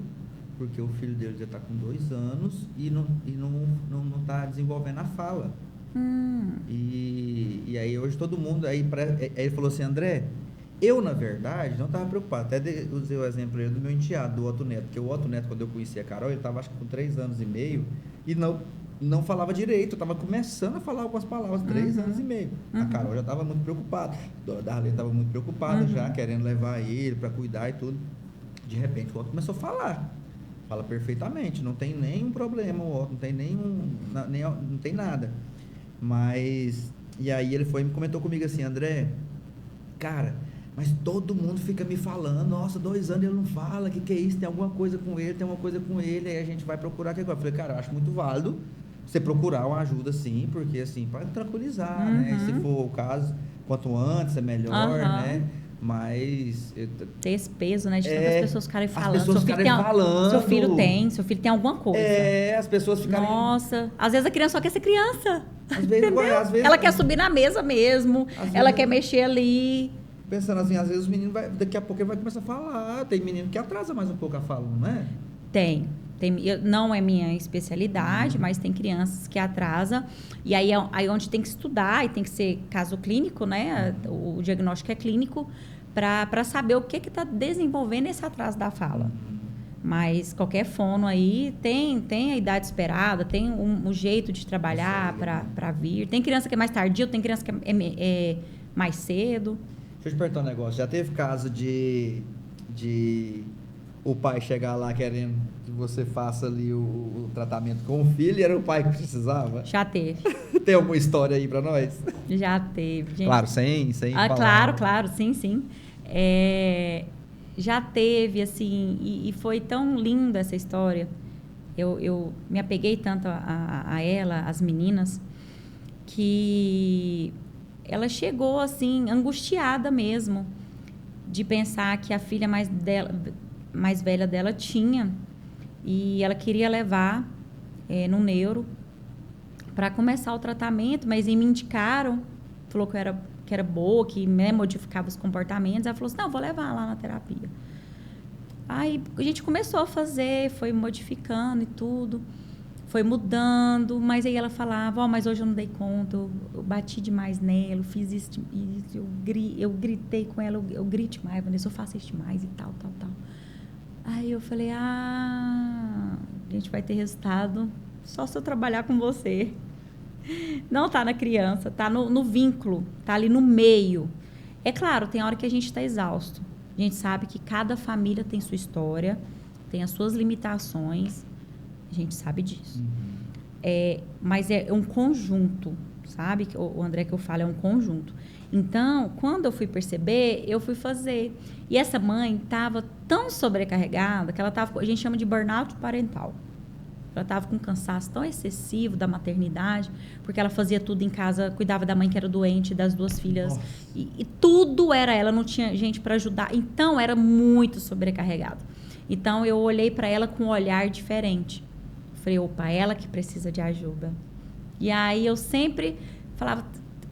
porque o filho dele já está com 2 anos e não está desenvolvendo a fala. E aí hoje todo mundo, aí ele falou assim, André, eu na verdade não estava preocupado, até usei o exemplo do meu enteado, do Otto Neto, porque o Otto Neto, quando eu conheci a Carol, ele estava acho que com 3 anos e meio e não falava direito, eu estava começando a falar algumas palavras, 3 anos e meio. A Carol já estava muito preocupada, a Darlene estava muito preocupada já, querendo levar ele para cuidar e tudo. De repente o Otto começou a falar. Fala perfeitamente, não tem nenhum problema, o Otto, não tem não tem nada. Mas, e aí ele foi e comentou comigo assim, André, cara, mas todo mundo fica me falando, nossa, 2 anos ele não fala, que é isso, tem alguma coisa com ele, aí a gente vai procurar aqui agora. Eu falei, cara, eu acho muito válido você procurar uma ajuda, sim, porque assim, para tranquilizar, né? Se for o caso, quanto antes é melhor, né? Mas ter esse peso, né? De tantas pessoas ficarem falando. Seu filho tem alguma coisa. As pessoas ficarem... Nossa, às vezes a criança só quer ser criança. Às vezes ela quer subir na mesa mesmo, ela quer mexer ali. Pensando assim, às vezes os meninos daqui a pouco ele vai começar a falar. Tem menino que atrasa mais um pouco a fala, não é? Tem. Não é minha especialidade, mas tem crianças que atrasam. E aí onde tem que estudar, e tem que ser caso clínico, né? O diagnóstico é clínico, para saber o que está desenvolvendo esse atraso da fala. Mas qualquer fono aí tem a idade esperada, tem um jeito de trabalhar para vir. Tem criança que é mais tardio, tem criança que é mais cedo. Deixa eu te perguntar um negócio. Já teve caso de o pai chegar lá querendo que você faça ali o tratamento com o filho e era o pai que precisava? Já teve. Tem alguma história aí pra nós? Já teve, gente. Claro, sem falar. Claro, sim. Já teve, assim, e foi tão linda essa história. Eu me apeguei tanto a ela, as meninas, que ela chegou, assim, angustiada mesmo, de pensar que a filha mais velha dela tinha, e ela queria levar no neuro para começar o tratamento, mas me indicaram, falou que era boa, que modificava os comportamentos. Ela falou assim, não, vou levar lá na terapia. Aí a gente começou a fazer, foi modificando e tudo, foi mudando, mas aí ela falava, mas hoje eu não dei conta, eu bati demais nela, eu fiz isso, eu gritei com ela, eu grito demais, Vanessa, eu faço isso demais e tal. Aí eu falei, a gente vai ter resultado só se eu trabalhar com você. Não tá na criança, tá no vínculo, tá ali no meio. É claro, tem hora que a gente está exausto. A gente sabe que cada família tem sua história, tem as suas limitações, a gente sabe disso. Mas é um conjunto, sabe? O André que eu falo é um conjunto. Então, quando eu fui perceber, eu fui fazer. E essa mãe estava tão sobrecarregada que a gente chama de burnout parental. Ela estava com um cansaço tão excessivo da maternidade, porque ela fazia tudo em casa, cuidava da mãe que era doente, das 2 filhas. E tudo era ela, não tinha gente para ajudar. Então, era muito sobrecarregado. Então, eu olhei para ela com um olhar diferente. Falei, opa, ela que precisa de ajuda. E aí, eu sempre falava,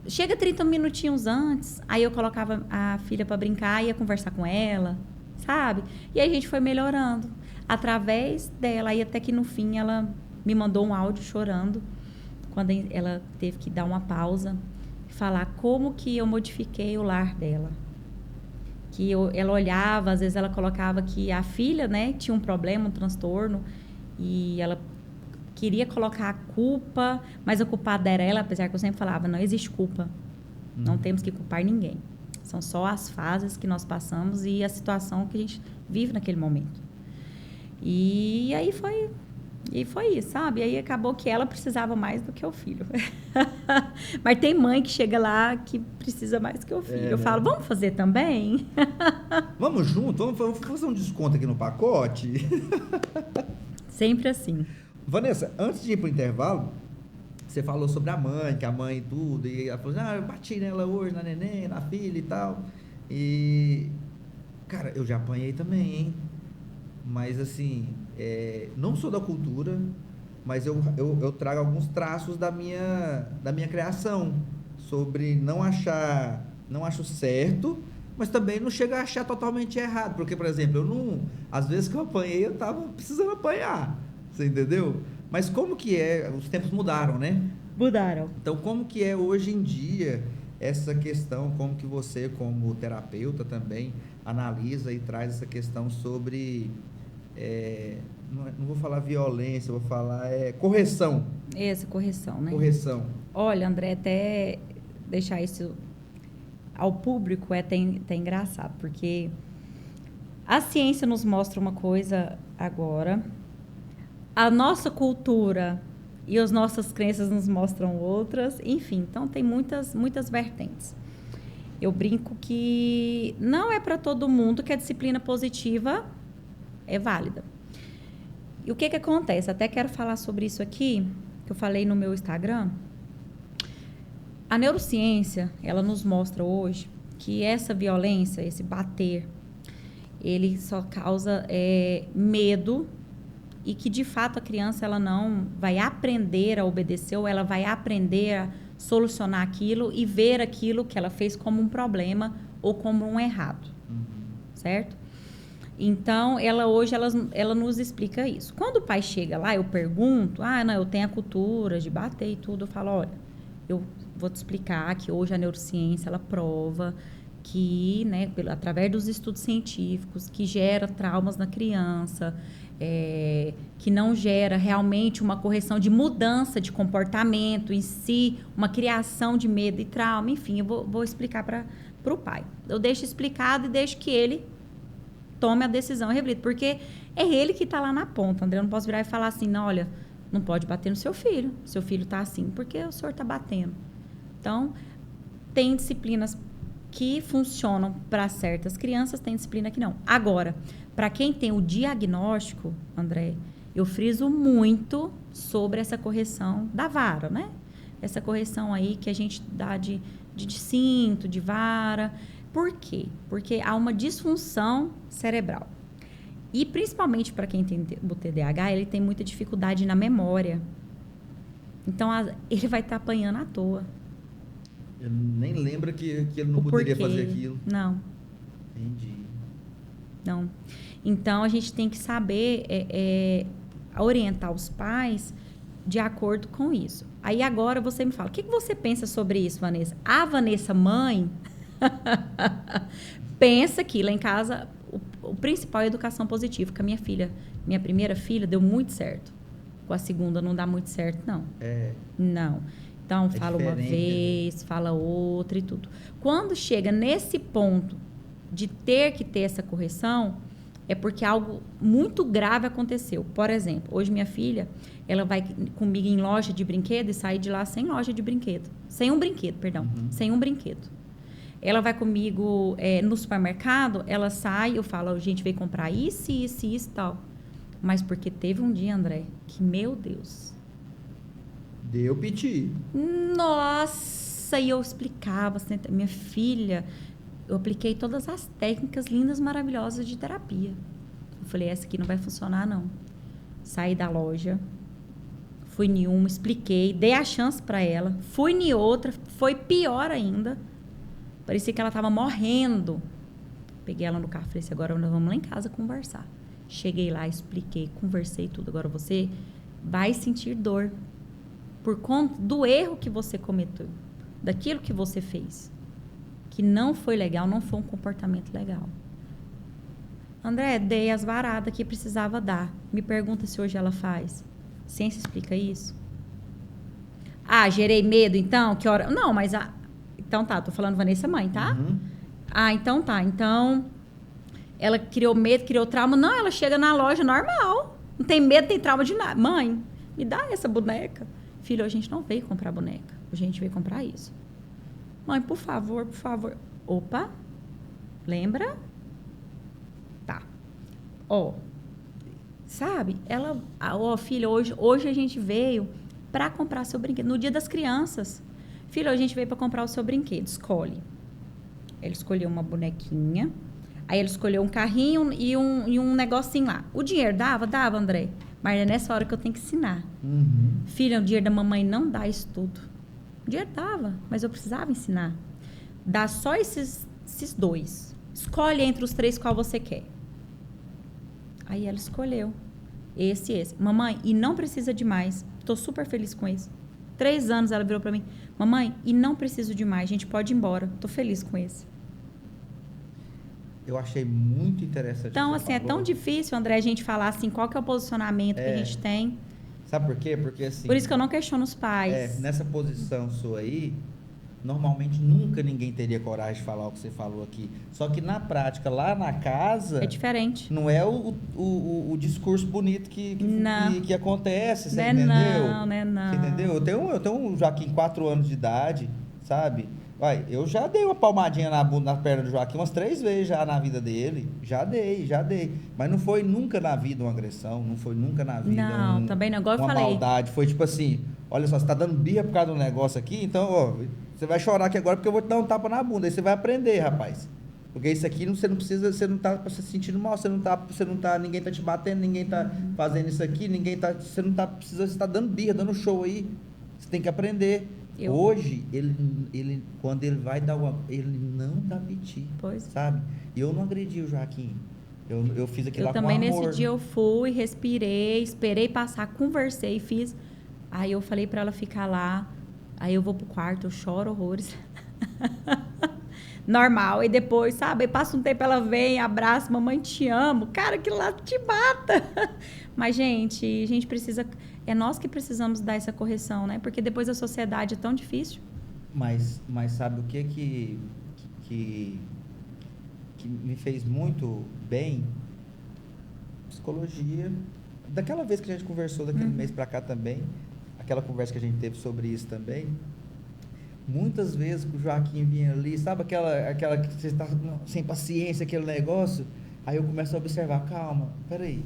chega 30 minutinhos antes. Aí, eu colocava a filha para brincar, ia conversar com ela, sabe? E aí, a gente foi melhorando. Através dela, e até que no fim ela me mandou um áudio chorando, quando ela teve que dar uma pausa, falar como que eu modifiquei o lar dela. Que ela olhava, às vezes ela colocava que a filha, né, tinha um problema, um transtorno, e ela queria colocar a culpa, mas a culpada era ela, apesar que eu sempre falava, não existe culpa, não temos que culpar ninguém. São só as fases que nós passamos e a situação que a gente vive naquele momento. E aí foi E foi isso, sabe? E aí acabou que ela precisava mais do que o filho. Mas tem mãe que chega lá que precisa mais que o filho. Eu falo, vamos fazer também? Vamos junto? Vamos fazer um desconto aqui no pacote? Sempre assim. Vanessa, antes de ir pro intervalo, você falou sobre a mãe, que a mãe e tudo, e ela falou assim, eu bati nela hoje, na neném, na filha e tal. E, cara, eu já apanhei também, hein? Mas, assim, não sou da cultura, mas eu trago alguns traços da minha criação, sobre não acho certo, mas também não chego a achar totalmente errado, porque, por exemplo, às vezes que eu apanhei, eu tava precisando apanhar, você entendeu? Mas como que os tempos mudaram, né? Mudaram. Então, como que é hoje em dia essa questão, como que você, como terapeuta também, analisa e traz essa questão sobre, não vou falar violência, vou falar correção. Essa correção, né? Correção. Olha, André, até deixar isso ao público é até engraçado, porque a ciência nos mostra uma coisa agora, a nossa cultura e as nossas crenças nos mostram outras, enfim, então tem muitas vertentes. Eu brinco que não é para todo mundo que a disciplina positiva é válida. E o que acontece? Até quero falar sobre isso aqui, que eu falei no meu Instagram. A neurociência, ela nos mostra hoje que essa violência, esse bater, ele só causa medo, e que, de fato, a criança ela não vai aprender a obedecer, ou ela vai aprender a solucionar aquilo e ver aquilo que ela fez como um problema ou como um errado. Certo? Então, ela nos explica isso. Quando o pai chega lá, eu pergunto, não, eu tenho a cultura de bater e tudo, eu falo, olha, eu vou te explicar que hoje a neurociência, ela prova que, né, através dos estudos científicos, que gera traumas na criança, que não gera realmente uma correção de mudança de comportamento em si, uma criação de medo e trauma, enfim, eu vou explicar para o pai. Eu deixo explicado e deixo que ele tome a decisão e reflita, porque é ele que está lá na ponta, André. Eu não posso virar e falar assim, não, olha, não pode bater no seu filho está assim, porque o senhor está batendo. Então, tem disciplinas que funcionam para certas crianças, tem disciplina que não. Agora, para quem tem o diagnóstico, André, eu friso muito sobre essa correção da vara, né? Essa correção aí que a gente dá de cinto, de vara. Por quê? Porque há uma disfunção cerebral. E principalmente para quem tem o TDAH, ele tem muita dificuldade na memória. Então, ele vai estar apanhando à toa. Eu nem lembro que ele não poderia fazer aquilo. Não. Entendi. Não. Então, a gente tem que saber orientar os pais de acordo com isso. Aí, agora, você me fala, o que você pensa sobre isso, Vanessa? A Vanessa, mãe, pensa que lá em casa, o principal é a educação positiva. Com a minha primeira filha, deu muito certo. Com a segunda, não dá muito certo, não. Não. Então, fala uma vez, fala outra e tudo. Quando chega nesse ponto de ter que ter essa correção, é porque algo muito grave aconteceu. Por exemplo, hoje minha filha, ela vai comigo em loja de brinquedo e sai de lá sem loja de brinquedo. Sem um brinquedo. Sem um brinquedo. Ela vai comigo no supermercado, ela sai, eu falo, a gente veio comprar isso e tal. Mas porque teve um dia, André, que, meu Deus... Deu piti. Nossa, e eu explicava, assim, minha filha, eu apliquei todas as técnicas lindas, maravilhosas de terapia. Eu falei, essa aqui não vai funcionar, não. Saí da loja, fui em uma, expliquei, dei a chance para ela, fui em outra, foi pior ainda. Parecia que ela estava morrendo. Peguei ela no carro, falei assim, agora nós vamos lá em casa conversar. Cheguei lá, expliquei, conversei tudo. Agora você vai sentir dor por conta do erro que você cometeu, daquilo que você fez, que não foi legal, não foi um comportamento legal. André, dei as varadas que precisava dar. Me pergunta se hoje ela faz. Ciência explica isso? Gerei medo, então? Que hora? Não, mas... Então tá, tô falando Vanessa mãe, tá? Então tá. Então, ela criou medo, criou trauma. Não, ela chega na loja normal. Não tem medo, tem trauma de nada. Mãe, me dá essa boneca. Filho, a gente não veio comprar boneca. A gente veio comprar isso. Mãe, por favor, por favor. Opa, lembra? Tá. Ó, sabe? Ela, ó, filha, hoje a gente veio para comprar seu brinquedo. No dia das crianças. Filho, a gente veio para comprar o seu brinquedo. Escolhe. Ele escolheu uma bonequinha. Aí ele escolheu um carrinho e um negocinho lá. O dinheiro dava? Dava, André. Mas é nessa hora que eu tenho que ensinar. Filha, o dinheiro da mamãe não dá isso tudo. O dinheiro dava, mas eu precisava ensinar. Dá só esses 2. Escolhe entre os 3 qual você quer. Aí ela escolheu. Esse. Mamãe, e não precisa de mais. Tô super feliz com isso. 3 anos ela virou pra mim. Mamãe, e não preciso de mais. A gente pode ir embora. Tô feliz com esse. Eu achei muito interessante. Então, assim, é tão difícil, André, a gente falar assim, qual que é o posicionamento que a gente tem. Sabe por quê? Porque assim... Por isso que eu não questiono os pais. Nessa posição sua aí, normalmente nunca ninguém teria coragem de falar o que você falou aqui. Só que na prática, lá na casa... É diferente. Não é o discurso bonito que acontece, você não entendeu? Não é não. Você entendeu? Eu tenho um Joaquim 4 anos de idade, sabe? Vai, eu já dei uma palmadinha na perna do Joaquim umas 3 vezes já na vida dele. Já dei. Mas não foi nunca na vida uma agressão, não foi nunca na vida também não, igual eu falei. maldade. Foi tipo assim, olha só, você tá dando birra por causa do negócio aqui, então, ó, você vai chorar aqui agora porque eu vou te dar um tapa na bunda. Aí você vai aprender, rapaz. Porque isso aqui você não precisa, você não tá se sentindo mal, ninguém tá te batendo, ninguém tá fazendo isso aqui, você não tá precisando, você tá dando birra, dando show aí. Você tem que aprender. Hoje, ele quando ele vai dar ele não dá piti, sabe? E eu não agredi o Joaquim. Eu fiz aquilo lá com amor. Eu também, nesse dia, eu fui, respirei, esperei passar, conversei, fiz. Aí eu falei pra ela ficar lá. Aí eu vou pro quarto, eu choro horrores. Normal. E depois, sabe? Aí passa um tempo, ela vem, abraça, mamãe, te amo. Cara, aquilo lá te mata. Mas, gente, a gente precisa... É nós que precisamos dar essa correção, né? Porque depois a sociedade é tão difícil. Mas sabe o que me fez muito bem? Psicologia. Daquela vez que a gente conversou, daquele mês pra cá também, aquela conversa que a gente teve sobre isso também, muitas vezes que o Joaquim vinha ali, sabe aquela que você está sem paciência, aquele negócio, aí eu começo a observar, calma, peraí,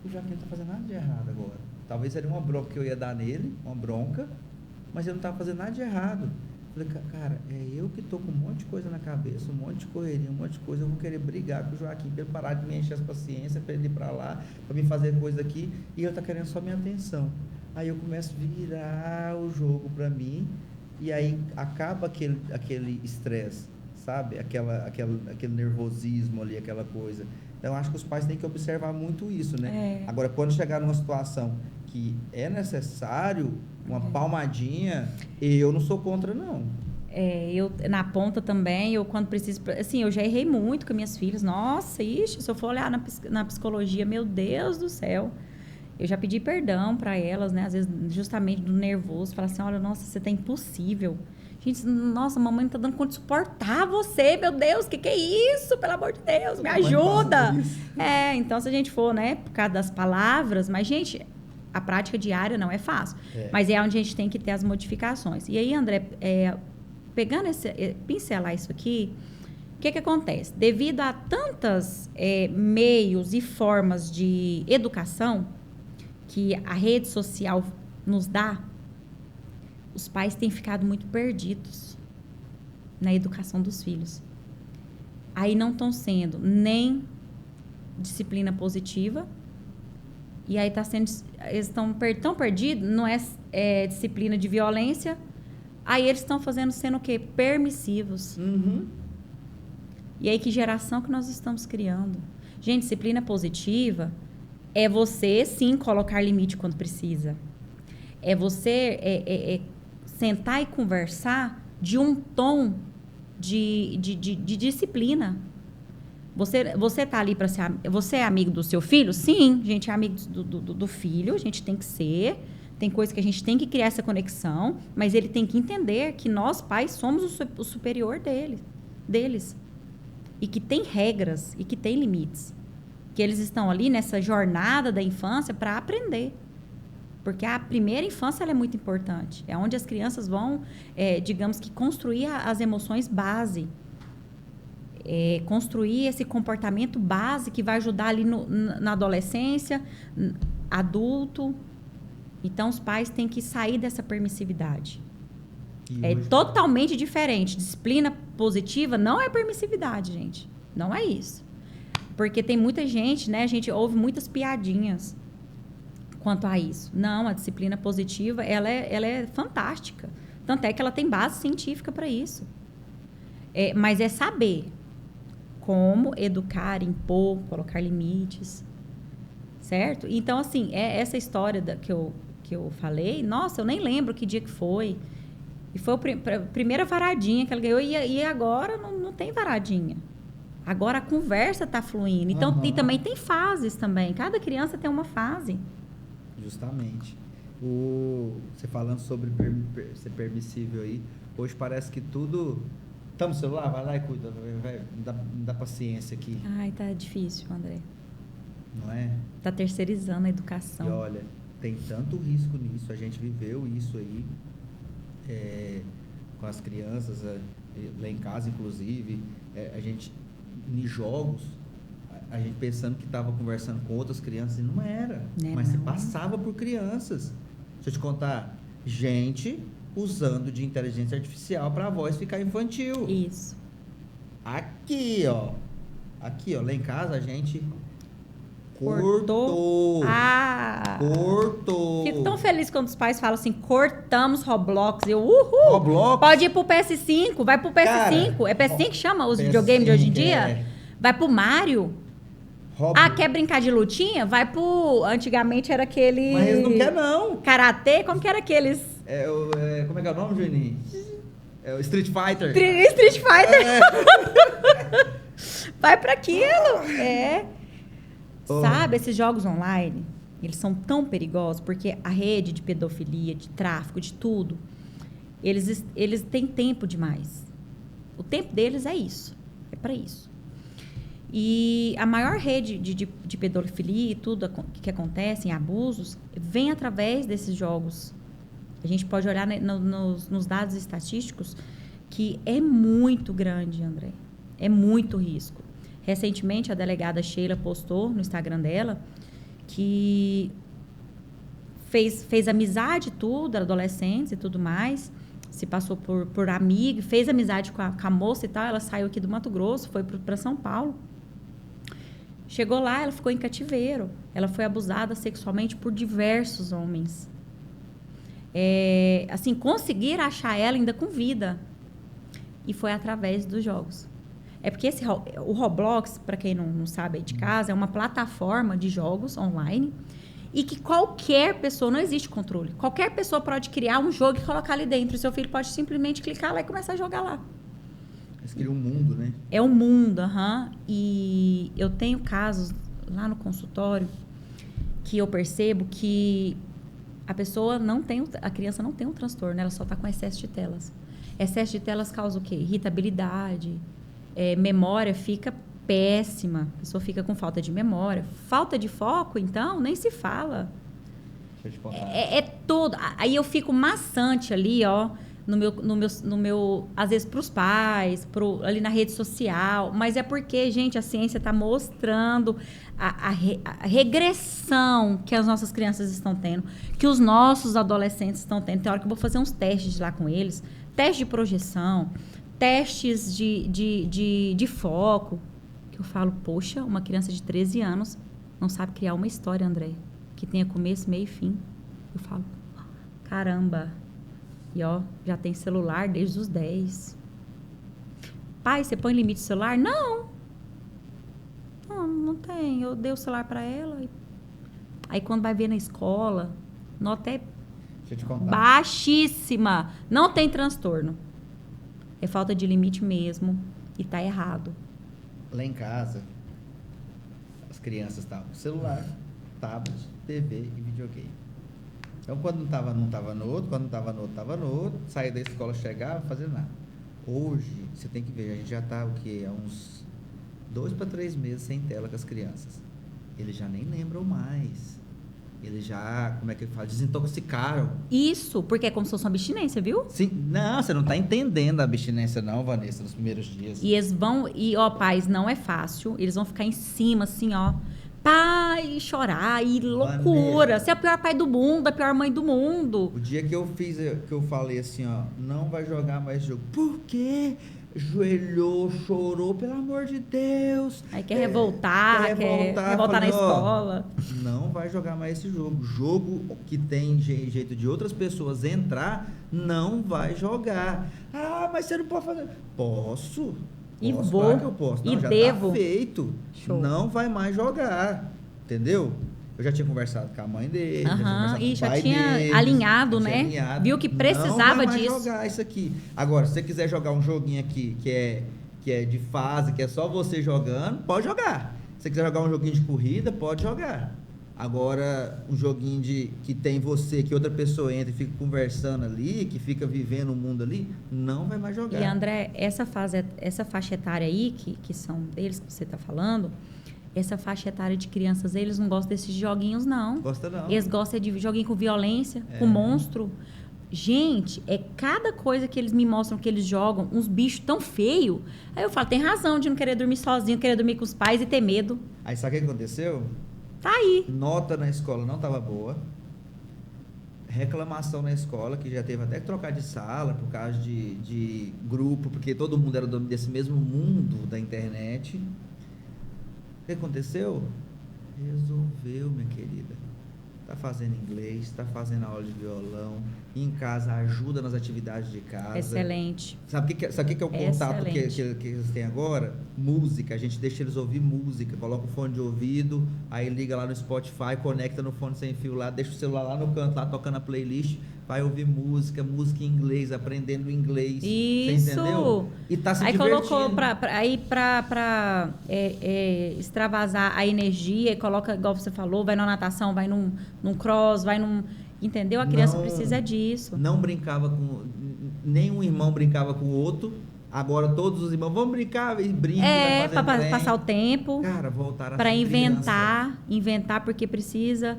o Joaquim não está fazendo nada de errado agora. Talvez era uma bronca que eu ia dar nele, uma bronca, mas ele não estava fazendo nada de errado. Falei, cara, é eu que estou com um monte de coisa na cabeça, um monte de correria, um monte de coisa, eu vou querer brigar com o Joaquim para ele parar de me encher as paciências, para ele ir para lá, para me fazer coisa aqui, e ele está querendo só minha atenção. Aí eu começo a virar o jogo para mim, e aí acaba aquele estresse, sabe? Aquele nervosismo ali, aquela coisa. Então, eu acho que os pais têm que observar muito isso, né? Agora, quando chegar numa situação que é necessário uma palmadinha, eu não sou contra, não. Eu, na ponta também, eu quando preciso... Assim, eu já errei muito com minhas filhas. Nossa, se eu for olhar na psicologia, meu Deus do céu. Eu já pedi perdão para elas, né? Às vezes, justamente do nervoso. Falar assim, olha, nossa, você tá impossível. Gente, nossa, mamãe não tá dando conta de suportar você, meu Deus, que é isso? Pelo amor de Deus, me ajuda. Então, se a gente for, né, por causa das palavras, mas, gente, a prática diária não é fácil. Mas é onde a gente tem que ter as modificações. E aí, André, pegando pincelar isso aqui, o que acontece? Devido a tantos meios e formas de educação que a rede social nos dá, os pais têm ficado muito perdidos na educação dos filhos. Aí não estão sendo nem disciplina positiva, e aí eles estão tão perdidos, não é disciplina de violência, aí eles estão sendo o quê? Permissivos. E aí que geração que nós estamos criando? Gente, disciplina positiva é você, sim, colocar limite quando precisa. É você sentar e conversar de um tom de disciplina. Você tá ali para ser... Você é amigo do seu filho? Sim, a gente é amigo do filho, a gente tem que ser. Tem coisa que a gente tem que criar essa conexão, mas ele tem que entender que nós, pais, somos o superior deles. E que tem regras e que tem limites. que eles estão ali nessa jornada da infância para aprender. Porque a primeira infância ela é muito importante. É onde as crianças vão, digamos que, construir as emoções base. Construir esse comportamento base que vai ajudar ali na adolescência, adulto. Então, os pais têm que sair dessa permissividade. É totalmente diferente. Disciplina positiva não é permissividade, gente. Não é isso. Porque tem muita gente, né? A gente ouve muitas piadinhas quanto a isso. Não, a disciplina positiva, ela é fantástica. Tanto é que ela tem base científica para isso. Mas é saber como educar, impor, colocar limites. Certo? Então, assim, essa história que eu falei, nossa, eu nem lembro que dia que foi. E foi a primeira varadinha que ela ganhou. E agora não tem varadinha. Agora a conversa está fluindo. Então, e também tem fases também. Cada criança tem uma fase. Justamente. Você falando sobre ser permissível aí, hoje parece que tudo... Tá no celular? Vai lá e cuida. Me dá paciência aqui. Ai, tá difícil, André. Não é? Tá terceirizando a educação. E olha, tem tanto risco nisso. A gente viveu isso aí com as crianças, lá em casa, inclusive. A gente, em jogos, a gente pensando que estava conversando com outras crianças e não era. Mas você passava por crianças. Deixa eu te contar. Gente usando de inteligência artificial para a voz ficar infantil. Isso. Aqui, ó. Lá em casa a gente cortou. Cortou. Fico tão feliz quando os pais falam assim, cortamos Roblox. Eu, uhul! Roblox? Pode ir pro PS5, vai pro PS5. Cara, é PS5 que chama os videogames de hoje em dia? Vai pro Mario. Quer brincar de lutinha? Vai pro... Antigamente era aquele... Mas eles não querem, não. Karatê? Como que era aqueles... como é que é o nome, Juninho? É o Street Fighter. Street Fighter. Vai pra aquilo. Sabe, esses jogos online, eles são tão perigosos porque a rede de pedofilia, de tráfico, de tudo, eles têm tempo demais. O tempo deles é isso. É pra isso. E a maior rede de pedofilia e tudo que acontece, em abusos, vem através desses jogos. A gente pode olhar nos dados estatísticos que é muito grande, André. É muito risco. Recentemente, a delegada Sheila postou no Instagram dela que fez amizade tudo, adolescentes e tudo mais, se passou por amiga, fez amizade com a moça e tal, ela saiu aqui do Mato Grosso, foi para São Paulo. Chegou lá, ela ficou em cativeiro. Ela foi abusada sexualmente por diversos homens. Assim, conseguir achar ela ainda com vida. E foi através dos jogos. Porque o Roblox, para quem não sabe aí de casa, é uma plataforma de jogos online e que qualquer pessoa, não existe controle, qualquer pessoa pode criar um jogo e colocar ali dentro. O seu filho pode simplesmente clicar lá e começar a jogar lá. Eles criam um mundo, né? É um mundo, E eu tenho casos lá no consultório que eu percebo que a criança não tem um transtorno, ela só está com excesso de telas. Excesso de telas causa o quê? Irritabilidade, memória fica péssima, a pessoa fica com falta de memória. Falta de foco, então, nem se fala. Deixa eu te contar. Todo. Aí eu fico maçante ali, ó, no meu às vezes para os pais, ali na rede social, mas é porque, gente, a ciência está mostrando a regressão que as nossas crianças estão tendo, que os nossos adolescentes estão tendo. Tem hora que eu vou fazer uns testes lá com eles, testes de projeção, testes de foco, que eu falo, poxa, uma criança de 13 anos não sabe criar uma história, André, que tenha começo, meio e fim. Eu falo, caramba. E, ó, já tem celular desde os 10. Pai, você põe limite no celular? Não tem. Eu dei o celular para ela. Aí, quando vai ver na escola, nota é baixíssima. Não tem transtorno. É falta de limite mesmo. E tá errado. Lá em casa, as crianças estavam com celular, tablet, TV e videogame. Então, quando não estava no outro, quando não estava no outro, estava no outro. Saía da escola, chegava, não fazia nada. Hoje, você tem que ver, a gente já está, há uns 2 para 3 meses sem tela com as crianças. eles já nem lembram mais. Eles já, como é que ele fala? Desintoxicaram. Isso, porque é como se fosse uma abstinência, viu? Sim, não, você não tá entendendo a abstinência não, Vanessa, nos primeiros dias. E eles vão, paz, não é fácil. Eles vão ficar em cima, assim, ó. Pai, chorar, e loucura. Você é o pior pai do mundo, a pior mãe do mundo. O dia que eu falei assim, ó, não vai jogar mais jogo. Por quê? Joelhou, chorou, pelo amor de Deus. Aí quer revoltar, quer revoltar na escola. Não vai jogar mais esse jogo. Jogo que tem jeito de outras pessoas entrar, não vai jogar. Ah, mas você não pode fazer. Posso. E posso, vou. claro que eu posso. Não, E já devo. tá feito. Show. Não vai mais jogar. Entendeu? Eu já tinha conversado com a mãe dele, E já pai tinha dele, alinhado, já tinha né? alinhado. Viu que precisava não vai mais disso. jogar isso aqui. Agora, se você quiser jogar um joguinho aqui que é de fase, que é só você jogando, pode jogar. Se você quiser jogar um joguinho de corrida, pode jogar. Agora, um joguinho que tem você, que outra pessoa entra e fica conversando ali, que fica vivendo o mundo ali, não vai mais jogar. E André, essa faixa etária aí, que são deles que você está falando, essa faixa etária de crianças, eles não gostam desses joguinhos, não. Gosta não. Eles gostam de joguinho com violência, com monstro. Gente, é cada coisa que eles me mostram que eles jogam, uns bichos tão feios. Aí eu falo, tem razão de não querer dormir sozinho, querer dormir com os pais e ter medo. Aí sabe o que aconteceu? Tá aí. Nota na escola não estava boa. Reclamação na escola, que já teve até que trocar de sala por causa de grupo, porque todo mundo era dono desse mesmo mundo da internet. O que aconteceu? Resolveu, minha querida. Tá fazendo inglês, tá fazendo aula de violão, em casa ajuda nas atividades de casa. Excelente. Sabe o que é o contato que Excelente. eles têm agora? Música. A gente deixa eles ouvir música, coloca o fone de ouvido, aí liga lá no Spotify, conecta no fone sem fio lá, deixa o celular lá no canto, lá tocando a playlist, vai ouvir música em inglês, aprendendo inglês. Isso. Você entendeu? E tá se aí divertindo. colocou pra extravasar a energia, coloca, igual você falou, vai na natação, vai num cross, vai num... Entendeu? A criança precisa disso. Não brincava com... Nenhum irmão brincava com o outro. Agora todos os irmãos vão brincar e brincam. Para passar o tempo. Cara, voltar a para ser inventar porque precisa.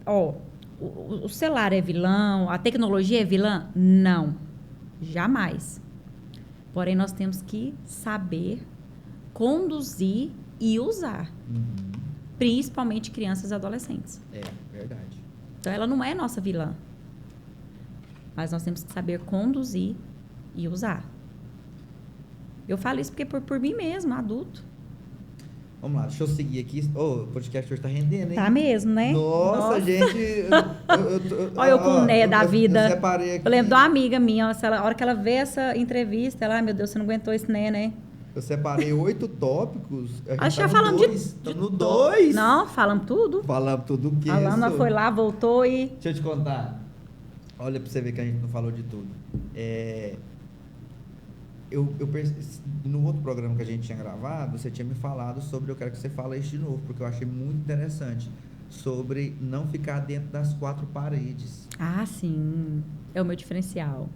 Ó, o celular é vilão, a tecnologia é vilã? Não, jamais. Porém, nós temos que saber conduzir e usar, principalmente crianças e adolescentes. É, verdade. Então, ela não é nossa vilã, mas nós temos que saber conduzir e usar. Eu falo isso porque por mim mesmo, adulto. Vamos lá, deixa eu seguir aqui. O podcast hoje tá rendendo, hein? Tá mesmo, né? Nossa, gente. Olha eu com o né da vida. Eu separei aqui. Eu lembro de uma amiga minha, a hora que ela vê essa entrevista, ela, meu Deus, você não aguentou esse né? Eu separei 8 tópicos. Acho que tá já falamos no 2. Não, falamos tudo. Falamos tudo o quê? Falando, ela foi lá, voltou e... Deixa eu te contar. Olha pra você ver que a gente não falou de tudo. No outro programa que a gente tinha gravado, você tinha me falado sobre, eu quero que você fale isso de novo, porque eu achei muito interessante, sobre não ficar dentro das 4 paredes. Ah, sim. É o meu diferencial.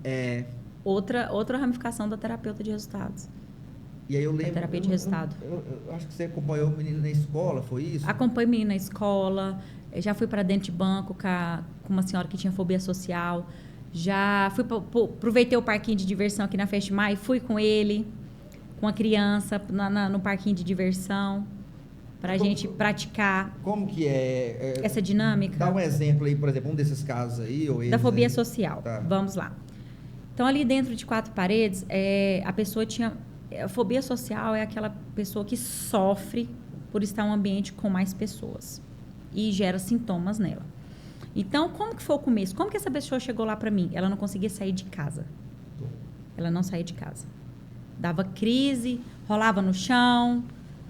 Outra ramificação da terapeuta de resultados. E aí eu lembro... terapia de resultado. Eu acho que você acompanhou o menino na escola, foi isso? Acompanhei o menino na escola, já fui para dentro de banco com uma senhora que tinha fobia social, já aproveitei o parquinho de diversão aqui na Festmai, fui com ele, com a criança, no parquinho de diversão, para a gente praticar. Como que é essa dinâmica? Dá um exemplo aí, por exemplo, um desses casos aí. Ou da fobia aí. Social. Tá. Vamos lá. Então, ali dentro de 4 paredes, a pessoa tinha... A fobia social é aquela pessoa que sofre por estar em um ambiente com mais pessoas e gera sintomas nela. Então, como que foi o começo? Como que essa pessoa chegou lá para mim? Ela não conseguia sair de casa. Ela não saía de casa. Dava crise, rolava no chão,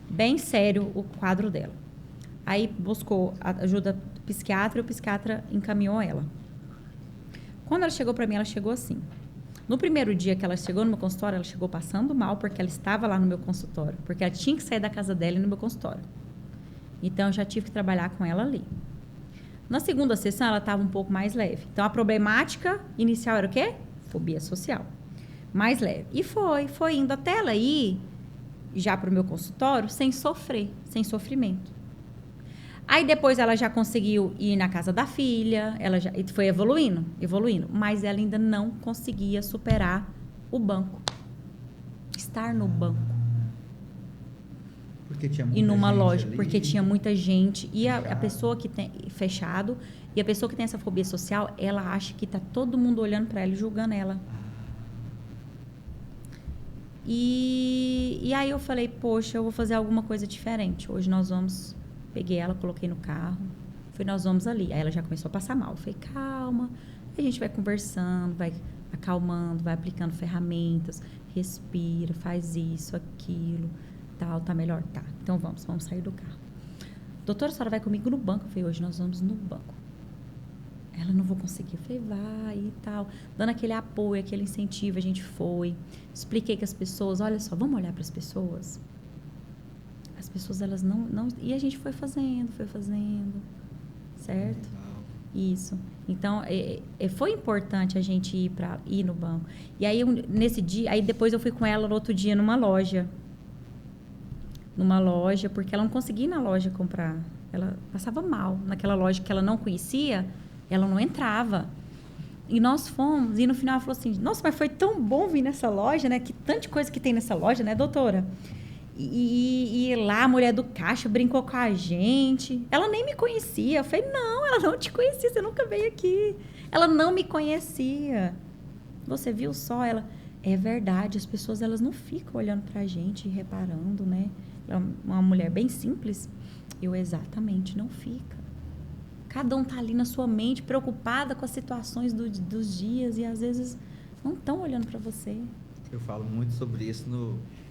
bem sério o quadro dela. Aí buscou ajuda do psiquiatra e o psiquiatra encaminhou ela. Quando ela chegou para mim, ela chegou assim. No primeiro dia que ela chegou no meu consultório, ela chegou passando mal porque ela estava lá no meu consultório, porque ela tinha que sair da casa dela e ir no meu consultório. Então, eu já tive que trabalhar com ela ali. Na segunda sessão, ela estava um pouco mais leve. Então, a problemática inicial era o quê? Fobia social. Mais leve. E foi indo até ela ir já para o meu consultório sem sofrer, sem sofrimento. Aí depois ela já conseguiu ir na casa da filha, ela já foi evoluindo, mas ela ainda não conseguia superar o banco. Estar no banco. Porque tinha muita e numa gente loja, ali. porque tinha muita gente. E a pessoa que tem fechado, e a pessoa que tem essa fobia social, ela acha que tá todo mundo olhando para ela e julgando ela. E aí eu falei, poxa, eu vou fazer alguma coisa diferente. Hoje nós vamos... Peguei ela, coloquei no carro. Nós vamos ali. Aí ela já começou a passar mal. Eu falei, calma. Aí a gente vai conversando, vai acalmando, vai aplicando ferramentas. Respira, faz isso, aquilo. Tal, tá melhor? Tá. Então vamos sair do carro. Doutora, a senhora vai comigo no banco? Eu falei, hoje nós vamos no banco. Ela, não vou conseguir. Eu falei, vai e tal. Dando aquele apoio, aquele incentivo, a gente foi. Expliquei que as pessoas, olha só, vamos olhar para as pessoas. As pessoas, elas não... E a gente foi fazendo, certo? Isso. Então, foi importante a gente ir no banco. E aí, nesse dia... Aí, depois eu fui com ela no outro dia numa loja. Porque ela não conseguia ir na loja comprar. Ela passava mal. Naquela loja que ela não conhecia, ela não entrava. E nós fomos, e no final ela falou assim, nossa, mas foi tão bom vir nessa loja, né? Que tanta coisa que tem nessa loja, né, doutora? E lá a mulher do caixa brincou com a gente. Ela nem me conhecia. Eu falei, não, ela não te conhecia, você nunca veio aqui. Ela não me conhecia. Você viu só? Ela, é verdade, as pessoas, elas não ficam olhando pra gente e reparando, né? Ela é uma mulher bem simples. Eu, exatamente, não fica. Cada um tá ali na sua mente, preocupada com as situações dos dias e às vezes não estão olhando para você. Eu falo muito sobre isso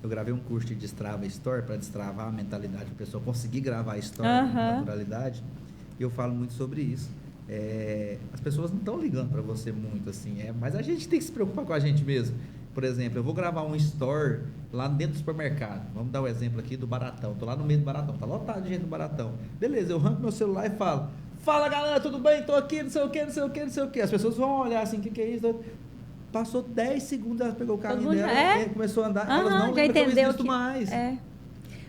eu gravei um curso de Destrava Store para destravar a mentalidade da pessoa, conseguir gravar a história com naturalidade. E eu falo muito sobre isso. As pessoas não estão ligando para você muito assim, mas a gente tem que se preocupar com a gente mesmo. Por exemplo, eu vou gravar um store lá dentro do supermercado. Vamos dar o exemplo aqui do Baratão. Tô lá no meio do Baratão, tá lotado de gente no Baratão. Beleza, eu arranco meu celular e falo, fala galera, tudo bem? Tô aqui, não sei o que, não sei o que, não sei o que. As pessoas vão olhar assim, o que é isso? Passou 10 segundos, ela pegou o carrinho dela, começou a andar, elas não já entendeu que mais.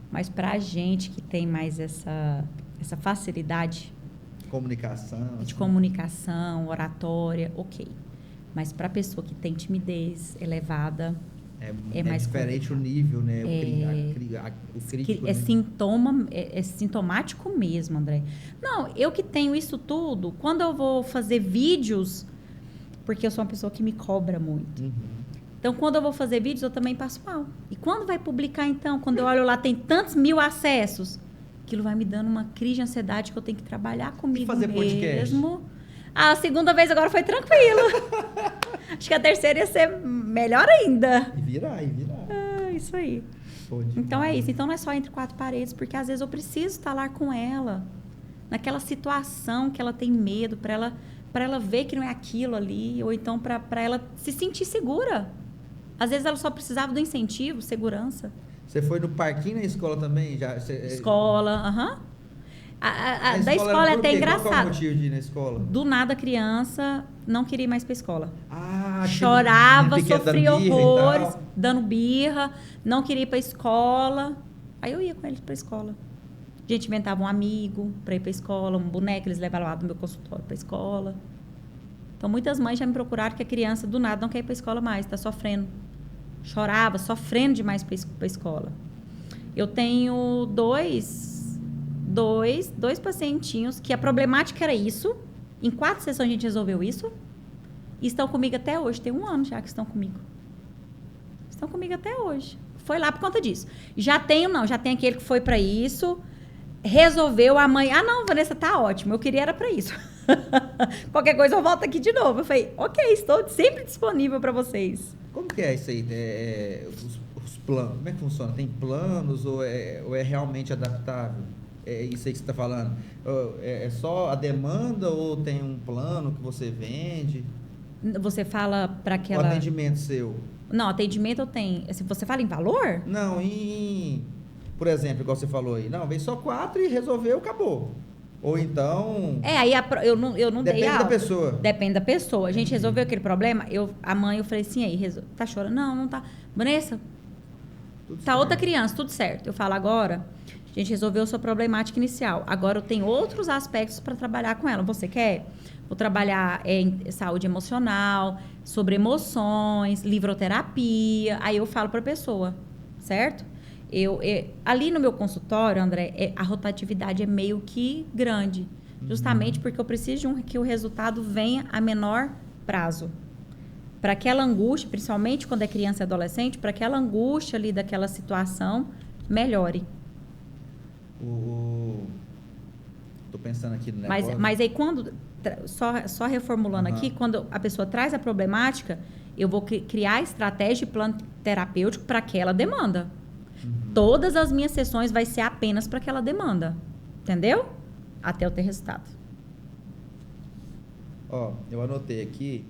Mas pra gente que tem mais essa facilidade comunicação, de comunicação, oratória, ok. Mas pra pessoa que tem timidez elevada, é mais diferente o nível, né? O crítico. É sintomático mesmo, André. Não, eu que tenho isso tudo, quando eu vou fazer vídeos, porque eu sou uma pessoa que me cobra muito. Uhum. Então, quando eu vou fazer vídeos, eu também passo mal. E quando vai publicar, então? Quando eu olho lá, tem tantos mil acessos, aquilo vai me dando uma crise de ansiedade que eu tenho que trabalhar comigo fazer mesmo. Podcast? A segunda vez agora foi tranquilo. Acho que a terceira ia ser melhor ainda. E virar. Isso aí. Então, é isso. Então, não é só entre quatro paredes, porque às vezes eu preciso estar lá com ela, naquela situação que ela tem medo, para ela ver que não é aquilo ali, ou então para ela se sentir segura. Às vezes ela só precisava do incentivo, segurança. Você foi no parquinho na escola também? Escola, da escola é até engraçado. Qual é o motivo de ir na escola? Do nada a criança não queria ir mais para a escola. Chorava, sofria horrores, dando birra, não queria ir para a escola. Aí eu ia com eles para a escola. A gente inventava um amigo para ir para a escola, um boneco, eles levavam lá do meu consultório para a escola. Então, muitas mães já me procuraram que a criança, do nada, não quer ir para a escola mais, está sofrendo. Chorava, sofrendo demais para a escola. Eu tenho dois pacientinhos que a problemática era isso. Em 4 sessões a gente resolveu isso. E estão comigo até hoje. Tem 1 ano já que estão comigo. Estão comigo até hoje. Foi lá por conta disso. Já tem aquele que foi para isso... Resolveu a mãe... não, Vanessa, tá ótimo. Eu queria era para isso. Qualquer coisa eu volto aqui de novo. Eu falei, ok, estou sempre disponível para vocês. Como que é isso aí? Os planos, como é que funciona? Tem planos ou é realmente adaptável? É isso aí que você está falando? É só a demanda ou tem um plano que você vende? Você fala para aquela... O atendimento seu. Não, atendimento eu tenho... Você fala em valor? Não, por exemplo, igual você falou aí, não, vem só 4 e resolveu, acabou. Ou então... aí eu não dei alta. Depende da pessoa. Depende da pessoa. A gente resolveu aquele problema, a mãe, eu falei assim, aí, tá chorando? Não tá. Vanessa, tudo tá certo. Outra criança, tudo certo. Eu falo agora, A gente resolveu a sua problemática inicial. Agora eu tenho outros aspectos para trabalhar com ela. Você quer? Vou trabalhar em saúde emocional, sobre emoções, livroterapia. Aí eu falo para a pessoa, certo? Ali no meu consultório, André, a rotatividade é meio que grande. Justamente porque eu preciso que o resultado venha a menor prazo. Para aquela angústia, principalmente quando é criança e adolescente, para aquela angústia ali daquela situação, melhore. Tô pensando aqui no negócio. Mas aí quando, só reformulando aqui, quando a pessoa traz a problemática, eu vou criar estratégia de plano terapêutico para aquela demanda. Todas as minhas sessões vai ser apenas para aquela demanda. Entendeu? Até eu ter resultado. Ó, eu anotei aqui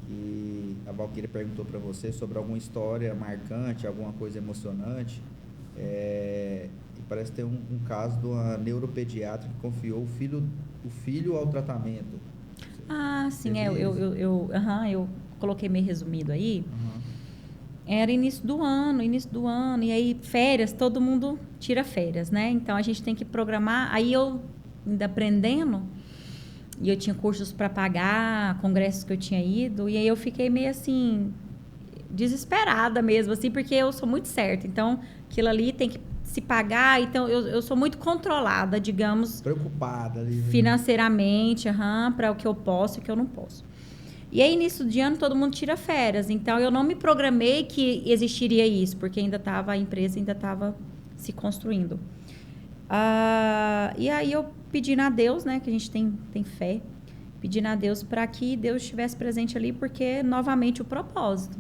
que a Valquíria perguntou para você sobre alguma história marcante, alguma coisa emocionante. E parece ter um caso de uma neuropediatra que confiou o filho ao tratamento. Ah, sim, eu coloquei meio resumido aí. Era início do ano, e aí férias, todo mundo tira férias, né? Então a gente tem que programar. Aí eu ainda aprendendo, e eu tinha cursos para pagar, congressos que eu tinha ido, e aí eu fiquei meio assim, desesperada mesmo, assim, porque eu sou muito certa. Então aquilo ali tem que se pagar, então eu sou muito controlada, digamos. Preocupada ali. Financeiramente, para o que eu posso e o que eu não posso. E aí, início de ano, todo mundo tira férias. Então, eu não me programei que existiria isso, porque a empresa ainda estava se construindo. E aí, eu pedindo a Deus, né, que a gente tem fé, pedindo a Deus para que Deus estivesse presente ali, porque, novamente, o propósito.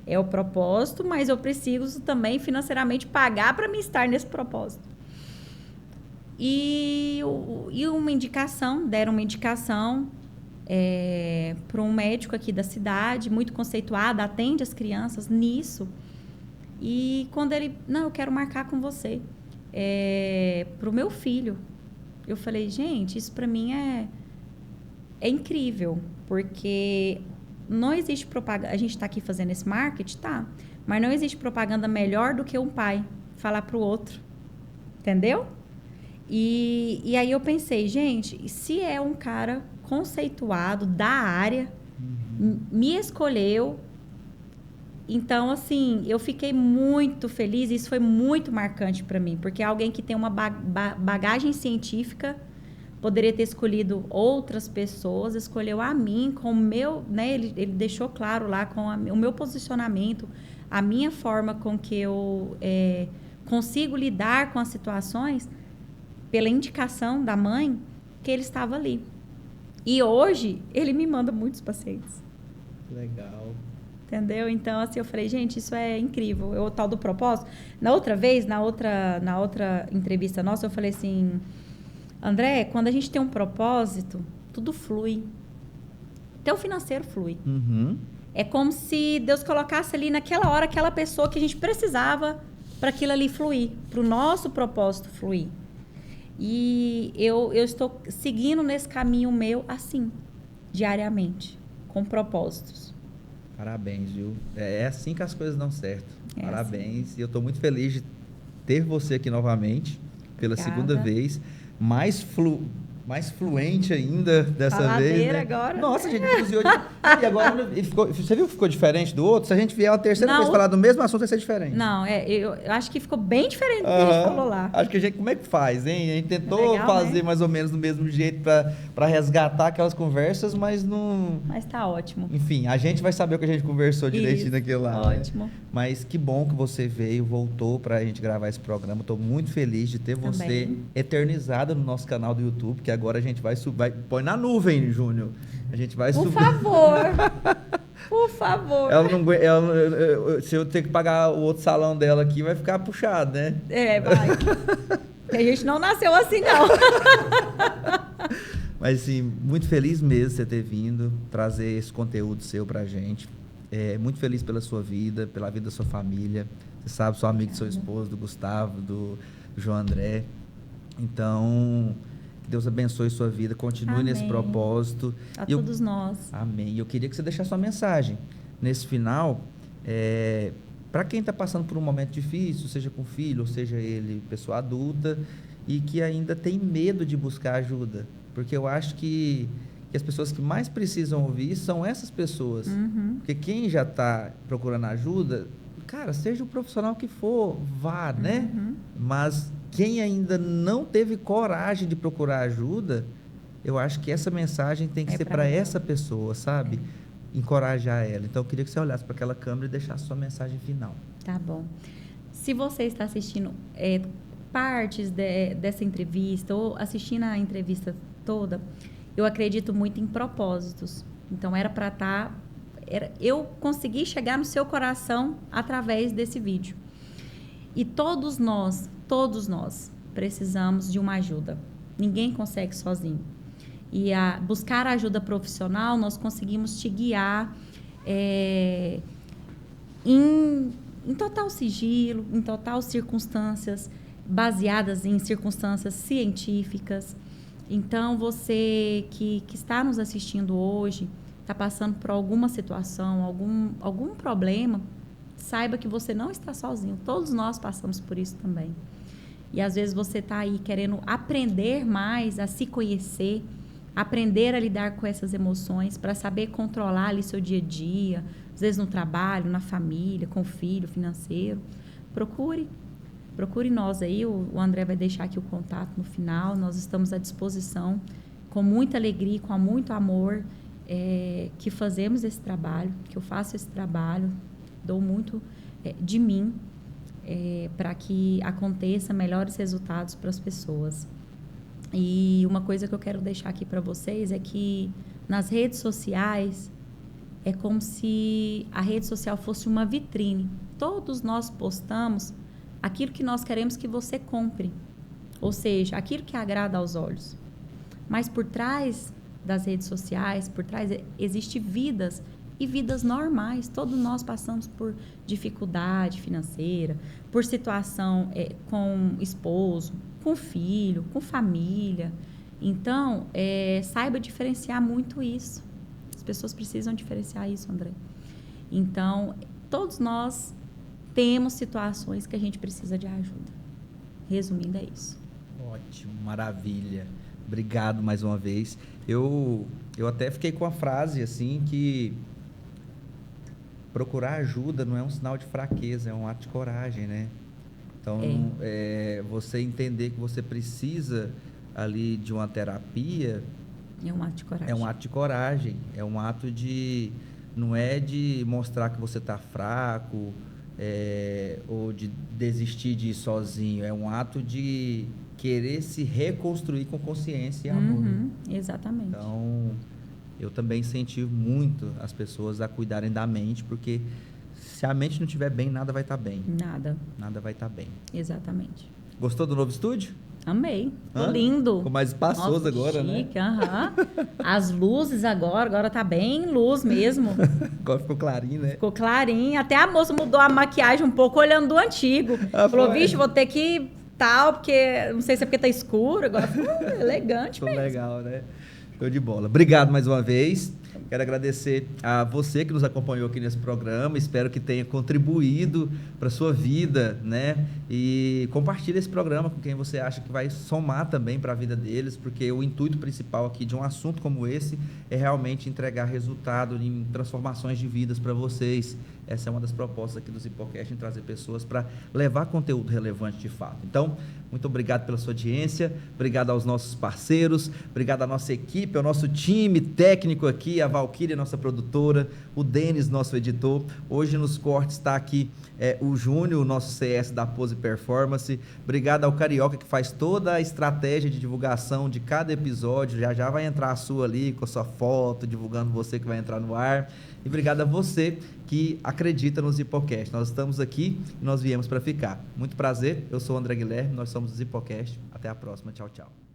É o propósito, mas eu preciso também financeiramente pagar para me estar nesse propósito. E deram uma indicação para um médico aqui da cidade, muito conceituado, atende as crianças nisso. E quando ele, não, eu quero marcar com você, para o meu filho. Eu falei, gente, isso para mim é incrível, porque não existe propaganda, a gente está aqui fazendo esse marketing, tá? Mas não existe propaganda melhor do que um pai falar para o outro, entendeu? E aí eu pensei, gente, se é um cara conceituado da área, me escolheu. Então, assim, eu fiquei muito feliz. Isso foi muito marcante para mim, porque alguém que tem uma bagagem científica poderia ter escolhido outras pessoas, escolheu a mim com o meu, né? Ele deixou claro lá com o meu posicionamento, a minha forma com que eu consigo lidar com as situações, pela indicação da mãe, que ele estava ali. E hoje, ele me manda muitos pacientes. Legal. Entendeu? Então, assim, eu falei, gente, isso é incrível. O tal do propósito. Na outra entrevista nossa, eu falei assim, André, quando a gente tem um propósito, tudo flui. Até o financeiro flui. É como se Deus colocasse ali naquela hora, aquela pessoa que a gente precisava para aquilo ali fluir, para o nosso propósito fluir. E eu estou seguindo nesse caminho meu assim, diariamente, com propósitos. Parabéns, viu? É assim que as coisas dão certo. Parabéns. Assim. E eu estou muito feliz de ter você aqui novamente, pela segunda vez. Mais fluente ainda dessa vez, né? Agora. Nossa, a gente cozinhou e agora você viu que ficou diferente do outro? Se a gente vier a terceira vez falar do mesmo assunto, vai ser diferente. Não, eu acho que ficou bem diferente do que a gente falou lá. Acho que a gente, como é que faz, hein? A gente tentou fazer mais ou menos do mesmo jeito para resgatar aquelas conversas, mas não... Mas tá ótimo. Enfim, a gente vai saber o que a gente conversou direitinho naquilo lá. Ótimo. Né? Mas que bom que você veio, voltou pra gente gravar esse programa. Estou muito feliz de ter você eternizada no nosso canal do YouTube, que agora a gente vai subir. Põe na nuvem, Júnior. A gente vai subir. Por favor. Por favor. Se eu ter que pagar o outro salão dela aqui, vai ficar puxado, né? Vai. A gente não nasceu assim, não. Mas, assim, muito feliz mesmo você ter vindo, trazer esse conteúdo seu pra gente. Muito feliz pela sua vida, pela vida da sua família. Você sabe, sou amigo do seu esposo, do Gustavo, do João André. Então... Deus abençoe sua vida, continue nesse propósito. A todos nós. Amém. E eu queria que você deixasse sua mensagem. Nesse final, para quem está passando por um momento difícil, seja com filho, ou seja ele pessoa adulta, e que ainda tem medo de buscar ajuda. Porque eu acho que as pessoas que mais precisam ouvir são essas pessoas. Porque quem já está procurando ajuda, cara, seja o profissional que for, vá, né? Mas quem ainda não teve coragem de procurar ajuda, eu acho que essa mensagem tem que ser para essa pessoa, sabe? Encorajar ela. Então, eu queria que você olhasse para aquela câmera e deixasse sua mensagem final. Tá bom. Se você está assistindo partes dessa entrevista ou assistindo a entrevista toda, eu acredito muito em propósitos. Então, era para estar... eu consegui chegar no seu coração através desse vídeo. E todos nós precisamos de uma ajuda. Ninguém consegue sozinho. E buscar ajuda profissional, nós conseguimos te guiar em total sigilo, em total circunstâncias, baseadas em circunstâncias científicas. Então, você que está nos assistindo hoje, está passando por alguma situação, algum problema, saiba que você não está sozinho. Todos nós passamos por isso também. E, às vezes, você está aí querendo aprender mais a se conhecer, aprender a lidar com essas emoções, para saber controlar ali seu dia a dia, às vezes no trabalho, na família, com o filho, financeiro. Procure nós aí, o André vai deixar aqui o contato no final, nós estamos à disposição, com muita alegria e com muito amor, que fazemos esse trabalho, que eu faço esse trabalho, dou muito de mim, para que aconteça melhores resultados para as pessoas. E uma coisa que eu quero deixar aqui para vocês é que nas redes sociais é como se a rede social fosse uma vitrine. Todos nós postamos aquilo que nós queremos que você compre, ou seja, aquilo que agrada aos olhos. Mas por trás das redes sociais, por trás existem vidas e vidas normais. Todos nós passamos por dificuldade financeira, por situação com esposo, com filho, com família. Então, saiba diferenciar muito isso. As pessoas precisam diferenciar isso, André. Então, todos nós temos situações que a gente precisa de ajuda. Resumindo, é isso. Ótimo, maravilha. Obrigado mais uma vez. Eu até fiquei com a frase assim que procurar ajuda não é um sinal de fraqueza, é um ato de coragem, né? Então, você entender que você precisa ali de uma terapia... É um ato de coragem. É um ato de coragem. É um ato de... Não é de mostrar que você está fraco, ou de desistir de ir sozinho. É um ato de querer se reconstruir com consciência e amor. Exatamente. Então, eu também incentivo muito as pessoas a cuidarem da mente, porque se a mente não estiver bem, nada vai estar bem. Nada vai estar bem. Exatamente. Gostou do novo estúdio? Amei. Ficou lindo. Ficou mais espaçoso. Nossa, agora, chique, né? As luzes agora tá bem luz mesmo. Agora ficou clarinho, né? Ficou clarinho. Até a moça mudou a maquiagem um pouco olhando do antigo. Falou, vixe, vou ter que tal, porque não sei se é porque tá escuro. Agora ficou elegante mesmo. Ficou legal, né? Show de bola. Obrigado mais uma vez. Quero agradecer a você que nos acompanhou aqui nesse programa. Espero que tenha contribuído para a sua vida, né? E compartilhe esse programa com quem você acha que vai somar também para a vida deles, porque o intuito principal aqui de um assunto como esse é realmente entregar resultado em transformações de vidas para vocês. Essa é uma das propostas aqui do Zipocast, em trazer pessoas para levar conteúdo relevante de fato. Então, muito obrigado pela sua audiência, obrigado aos nossos parceiros, obrigado à nossa equipe, ao nosso time técnico aqui, a Valquíria, nossa produtora, o Denis, nosso editor. Hoje nos cortes está aqui o Júnior, o nosso CS da Pose Performance. Obrigado ao Carioca, que faz toda a estratégia de divulgação de cada episódio. Já vai entrar a sua ali, com a sua foto, divulgando você que vai entrar no ar. E obrigado a você que acredita no Zipocast. Nós estamos aqui e nós viemos para ficar. Muito prazer, eu sou o André Guilherme, nós somos o Zipocast. Até a próxima, tchau, tchau.